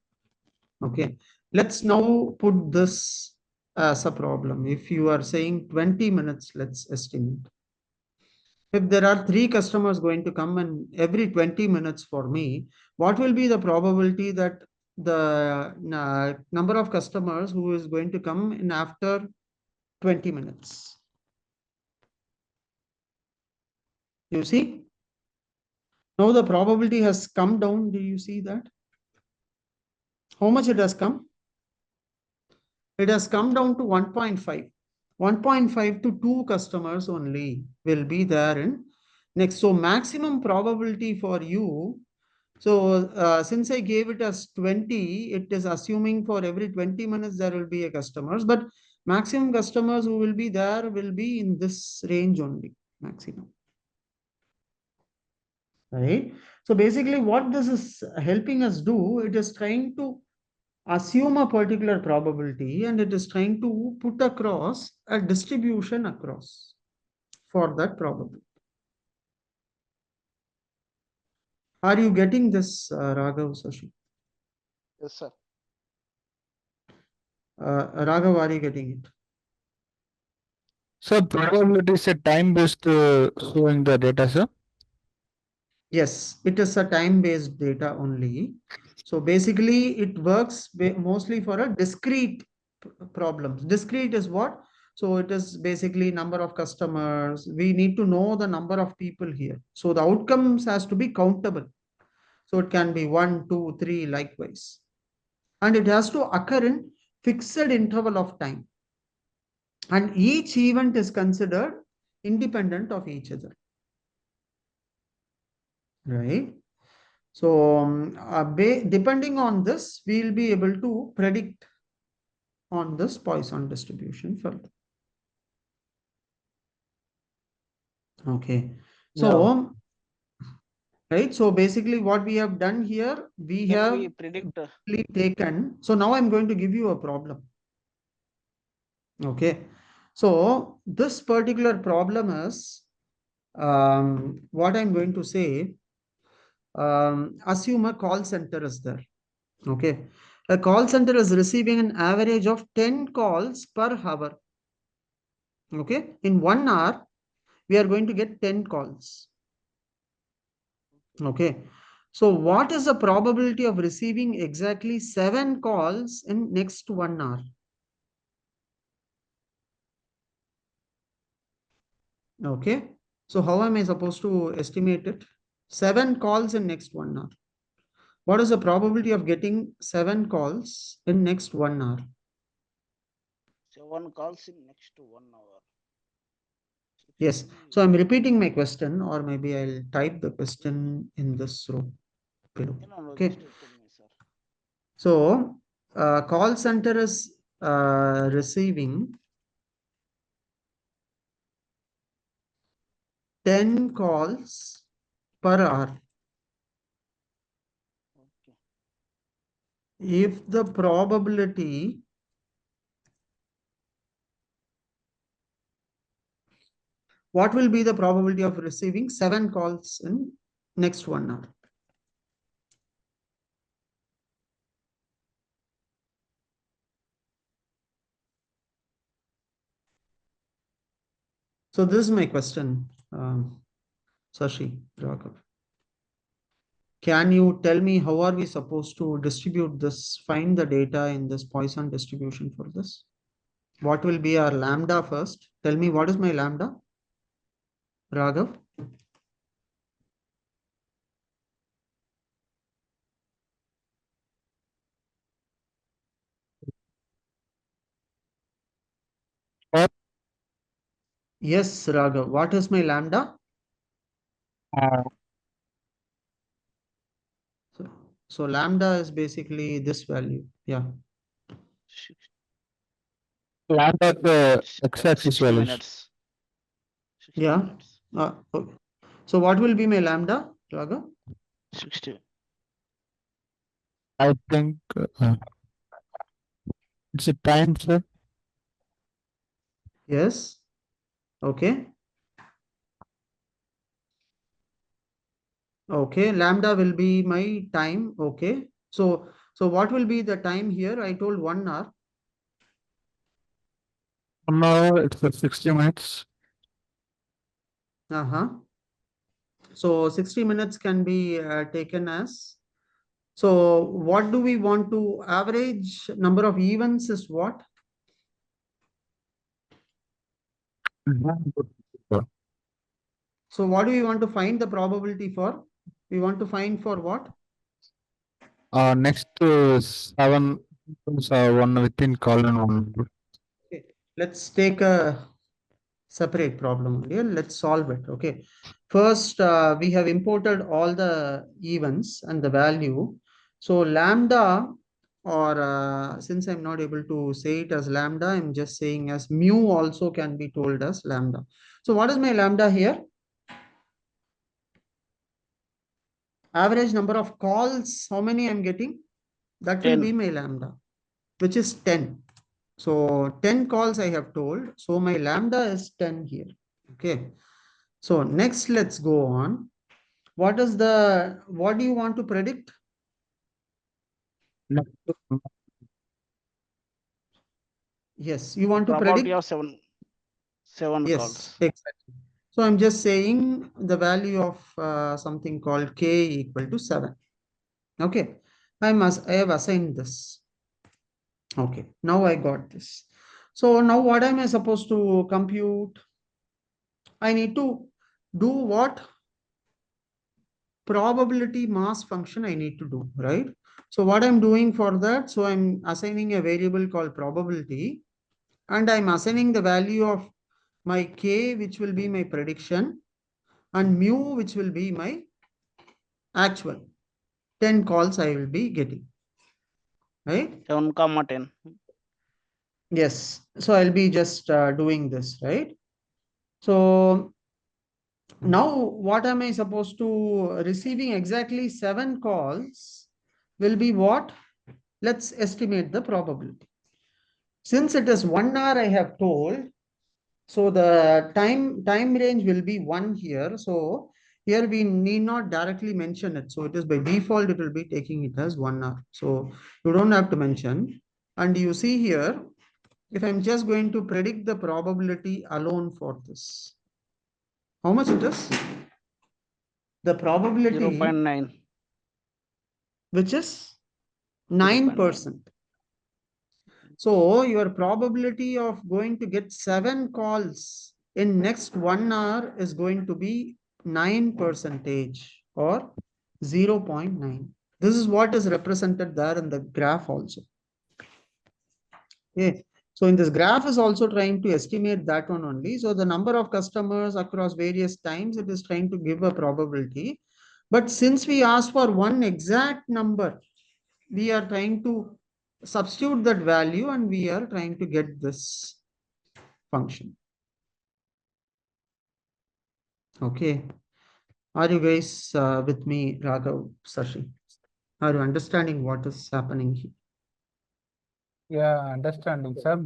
Okay. Let's now put this as a problem. If you are saying 20 minutes, let's estimate. If there are 3 customers going to come and every 20 minutes for me, what will be the probability that the number of customers who is going to come in after 20 minutes? You see? Now the probability has come down. Do you see that? How much it has come? It has come down to 1.5. 1.5 to 2 customers only will be there in next. So maximum probability for you. So since I gave it as 20, it is assuming for every 20 minutes there will be a customers, but maximum customers who will be there will be in this range only, maximum. Right. So basically what this is helping us do, it is trying to assume a particular probability and it is trying to put across a distribution across for that probability. Are you getting this, Raghav, Sashi? Yes, sir. Raghav, are you getting it? So probability is a time-based showing the data, sir. Yes, it is a time-based data only. So basically it works mostly for a discrete problems. Discrete is what? So it is basically number of customers. We need to know the number of people here. So the outcomes has to be countable. So it can be 1, 2, 3 likewise. And it has to occur in fixed interval of time. And each event is considered independent of each other. Right? So depending on this, we'll be able to predict on this Poisson distribution further. Okay. So, right. So basically what we have done here, we Can have we predict? taken. So now I'm going to give you a problem. Okay. So this particular problem is what I'm going to say, assume a call center is there. Okay. A call center is receiving an average of 10 calls per hour. Okay. In 1 hour, we are going to get 10 calls. Okay. So what is the probability of receiving exactly 7 calls in next 1 hour? Okay. So how am I supposed to estimate it? 7 calls in next 1 hour. What is the probability of getting 7 calls in next 1 hour? 7 calls in next 1 hour. Yes. So I'm repeating my question, or maybe I'll type the question in this row below. No, Okay. just tell me, sir. So call center is receiving 10 calls per hour. Okay. If the probability what will be the probability of receiving 7 calls in next 1 hour? So this is my question, Sashi, Raghav. Can you tell me how are we supposed to distribute this, find the data in this Poisson distribution for this? What will be our lambda first? Tell me what is my lambda, Raghav? Or, Yes, Raghav. What is my lambda? uh, So, so lambda is basically this value. Yeah. Six- lambda the s- x-axis 60 values. minutes. 60 Yeah. minutes. Okay. So what will be my lambda, Raghav? 60. I think it's a time, sir. Yes. Okay. Okay. Lambda will be my time. Okay. So what will be the time here? I told 1 hour. No, it's 60 minutes. Uh-huh. So 60 minutes can be taken as. So what do we want to average number of events is what? So what do we want to find the probability for? We want to find for what? Next 7 one within column 1. Okay. Let's take a separate problem here. Let's solve it. Okay. First, we have imported all the events and the value. So lambda, or since I'm not able to say it as lambda, I'm just saying as mu also can be told as lambda. So what is my lambda here? Average number of calls, how many I'm getting? That will 10. be my lambda, which is 10. So 10 calls I have told. So my lambda is 10 here. Okay. So next, let's go on. What do you want to predict? Yes, you want to Probability predict? of 7 Yes, calls. exactly. So I'm just saying the value of something called k equal to 7. Okay. I have assigned this. Okay. Now I got this. So now what am I supposed to compute? I need to do what? Probability mass function I need to do, right? So what I'm doing for that, so I'm assigning a variable called probability, and I'm assigning the value of my k, which will be my prediction, and mu, which will be my actual 10 calls I will be getting, right? 7 comma 10. Yes. So I'll be just doing this, right? So now what am I supposed to receiving exactly 7 calls will be what? Let's estimate the probability. Since it is 1 hour I have told, so the time range will be 1 here. So here we need not directly mention it. So it is by default, it will be taking it as 1 hour. So you don't have to mention. And you see here, if I'm just going to predict the probability alone for this, how much it is? The probability, 0.9. which is 0.9. 9%. So your probability of going to get 7 calls in next 1 hour is going to be 9% or 0.9. This is what is represented there in the graph also. Okay. So in this graph is also trying to estimate that one only. So the number of customers across various times, it is trying to give a probability. But since we asked for one exact number, we are trying to substitute that value and we are trying to get this function. Okay. Are you guys with me, Raghav, Sashi? Are you understanding what is happening here? Yeah, understanding, sir.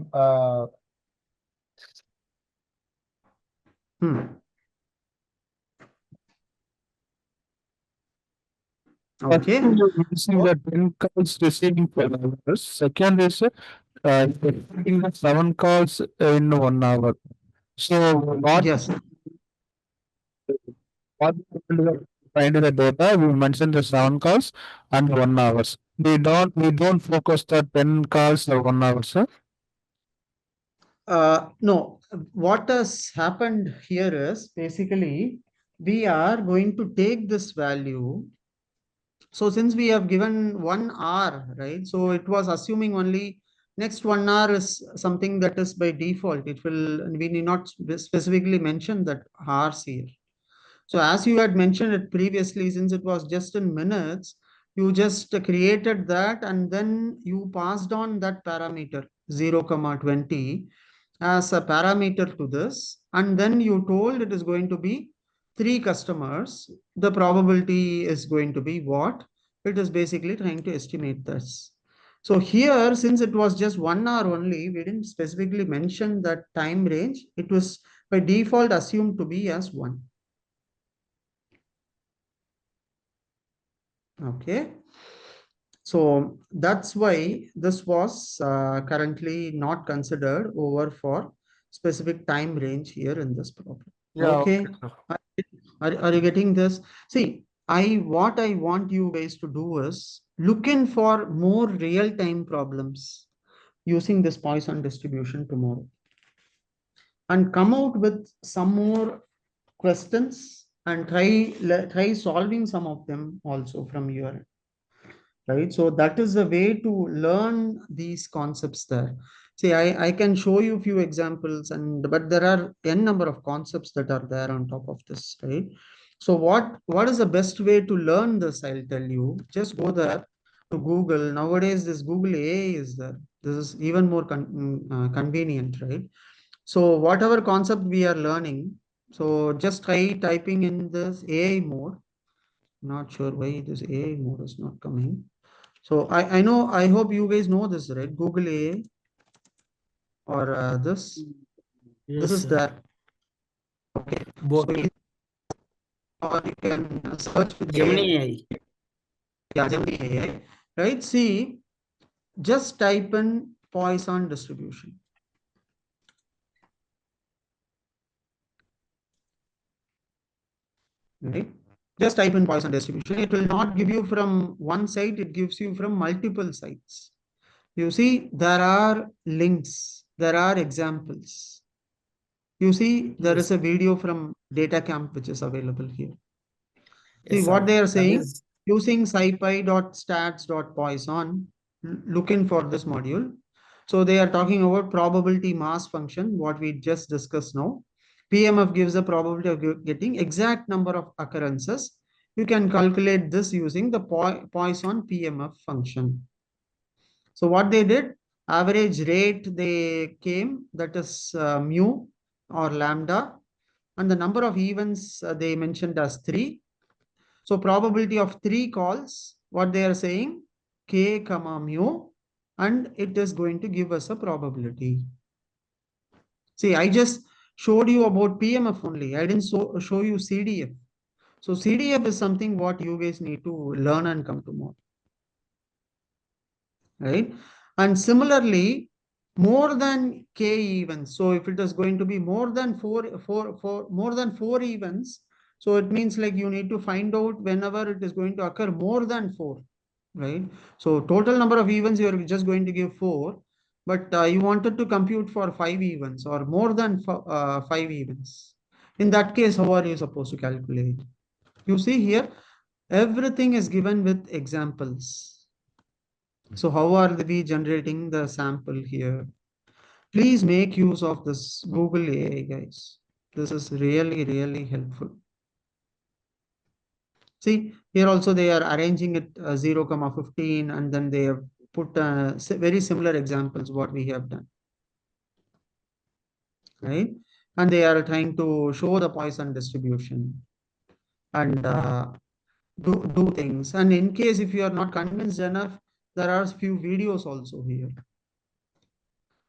Hmm. First Okay. thing you mentioned the 10 calls receiving 12 hours. Second is receiving the 7 calls in 1 hour. So Yes. what we will find the data, we mentioned the 7 calls and 1 hours. We don't focus the 10 calls or 1 hour, sir. No, what has happened here is basically we are going to take this value. So since we have given 1 hour, right? So it was assuming only next 1 hour is something that is by default. It will, we need not specifically mention that hours here. So as you had mentioned it previously, since it was just in minutes, you just created that and then you passed on that parameter 0, 20 as a parameter to this. And then you told it is going to be 3 customers. The probability is going to be what? It is basically trying to estimate this. So here, since it was just 1 hour only, we didn't specifically mention that time range. It was by default assumed to be as 1. Okay. So that's why this was currently not considered over for specific time range here in this problem. Yeah, okay, Okay. sir. Are you getting this? See, what I want you guys to do is look in for more real-time problems using this Poisson distribution tomorrow and come out with some more questions and try solving some of them also from your end, right? So that is the way to learn these concepts there. See, I can show you a few examples, and but there are n number of concepts that are there on top of this, right? So what is the best way to learn this? I'll tell you. Just go there to Google. Nowadays, this Google AI is there. This is even more convenient, right? So whatever concept we are learning, so just try typing in this AI mode. Not sure why this AI mode is not coming. So I know, I hope you guys know this, right? Google AI or this Yes, is sir. there. Okay. So Both. or you can search with Gemini AI. AI. Yeah, Gemini AI. Right? See, just type in Poisson distribution. Right? Just type in Poisson distribution. It will not give you from one site, it gives you from multiple sites. You see, there are links, there are examples. You see, there is Yes. a video from Data Camp which is available here. See Yes, what sir. they are That saying, is using scipy.stats.poisson, looking for this module. So they are talking about probability mass function, what we just discussed now. PMF gives a probability of getting exact number of occurrences. You can calculate this using the Poisson PMF function. So what they did, average rate they came, that is mu or lambda, and the number of events they mentioned as 3. So probability of 3 calls, what they are saying, k comma mu, and it is going to give us a probability. See, I just showed you about PMF only. I didn't show you CDF. So CDF is something what you guys need to learn and come to know, right? And similarly, more than k events. So if it is going to be more than more than 4 events, so it means like you need to find out whenever it is going to occur more than 4, right? So total number of events you are just going to give 4, but you wanted to compute for 5 events or more than 5 events. In that case, how are you supposed to calculate? You see here, everything is given with examples. So how are we generating the sample here? Please make use of this Google AI, guys. This is really, really helpful. See, here also they are arranging it 0, 15, and then they have put very similar examples what we have done, right? and they are trying to show the Poisson distribution and do things. And in case if you are not convinced enough, there are few videos also here.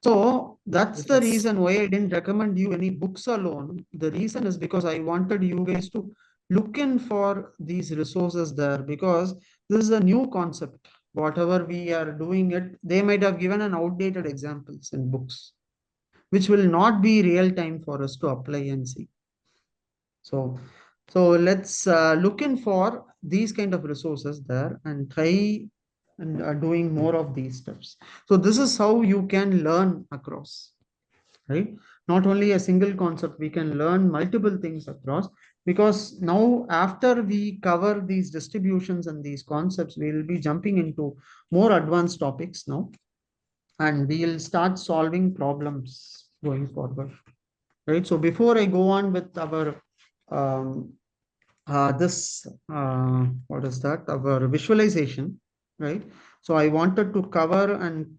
So that's the Yes. reason why I didn't recommend you any books alone. The reason is because I wanted you guys to look in for these resources there, because this is a new concept. Whatever we are doing it, they might have given an outdated examples in books, which will not be real time for us to apply and see. So let's look in for these kind of resources there and try and doing more of these steps. So this is how you can learn across, right? Not only a single concept, we can learn multiple things across, because now after we cover these distributions and these concepts, we will be jumping into more advanced topics now, and we'll start solving problems going forward, right? So before I go on with our um, this what is that, our visualization, right? So I wanted to cover and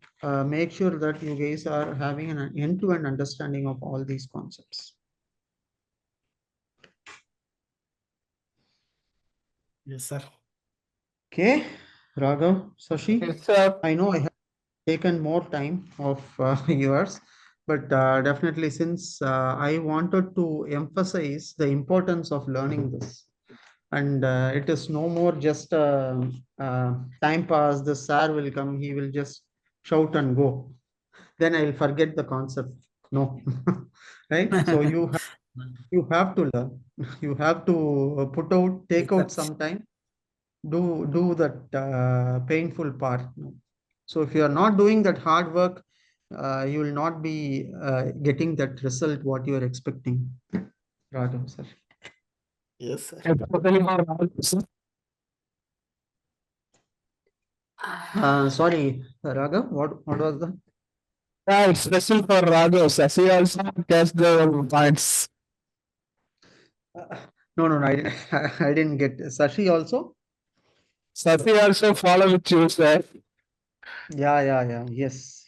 make sure that you guys are having an end-to-end understanding of all these concepts. Yes, sir. Okay, Raghav, Sashi, Yes, sir. I know I have taken more time of yours, but definitely since I wanted to emphasize the importance of learning this, and it is no more just time pass. The sir will come, he will just shout and go, then I'll forget the concept. No. Right, so you have to learn. You have to put out, take out Research. some time, do that painful part. No. So if you are not doing that hard work, you will not be getting that result what you are expecting. Raghav, sir. Yes, sir. Especially for Raghav, sir. Sorry, Raghav, what was that? Yeah, it's especially for Raghav. Sasi also catch the points. No, I didn't, I didn't get Sashi also. Sasi also follow with you, sir. Yeah. Yes.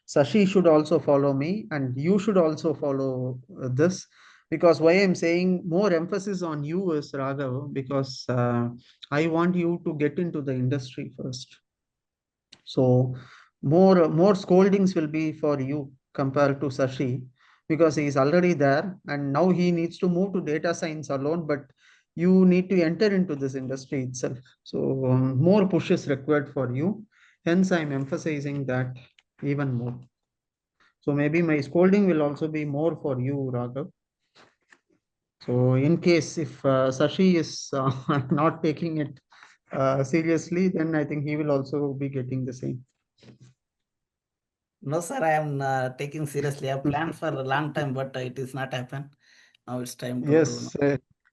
Sashi should also follow me, and you should also follow this, because why I'm saying more emphasis on you is Raghav, because I want you to get into the industry first. So more scoldings will be for you compared to Sashi, because he is already there and now he needs to move to data science alone, but you need to enter into this industry itself. So more push is required for you. Hence, I'm emphasizing that even more. So maybe my scolding will also be more for you, Raghav. So in case if Sashi is not taking it seriously, then I think he will also be getting the same. No, sir, I am taking seriously. I have planned for a long time, but it is not happen. Now it's time to do. Yes.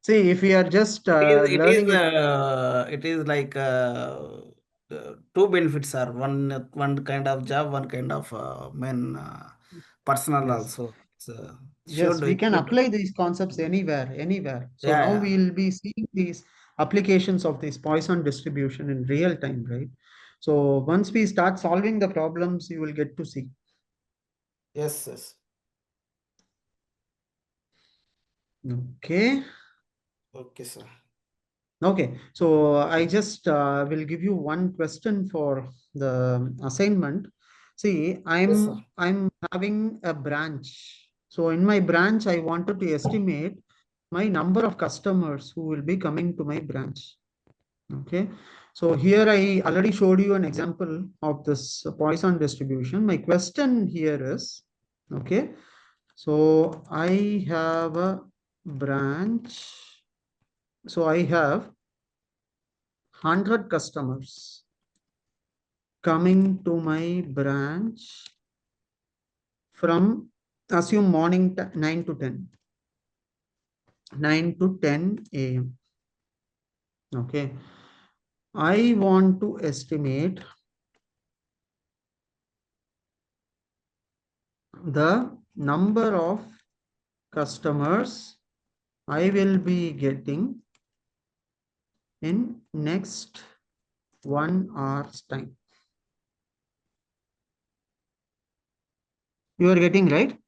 See, if we are just learning it. It is like two benefits are one kind of job, one kind of main personal Yes. also. So Yes, should we it can should apply these concepts anywhere. So yeah, now yeah. we'll be seeing these applications of this Poisson distribution in real time, right? So once we start solving the problems, you will get to see. Yes. Okay. Okay, sir. Okay. So I just will give you one question for the assignment. See, Yes, sir. I'm having a branch. So in my branch, I wanted to estimate my number of customers who will be coming to my branch. Okay, so here I already showed you an example of this Poisson distribution. My question here is, okay, so I have a branch. So I have 100 customers coming to my branch from, assume morning 9 to 10, 9 to 10 a.m. Okay, I want to estimate the number of customers I will be getting in next 1 hour's time. You are getting right,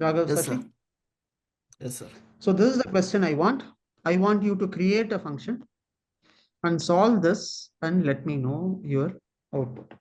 Raghav, Yes, sir. Sashi? Yes, sir. So this is the question I want. I want you to create a function and solve this and let me know your output.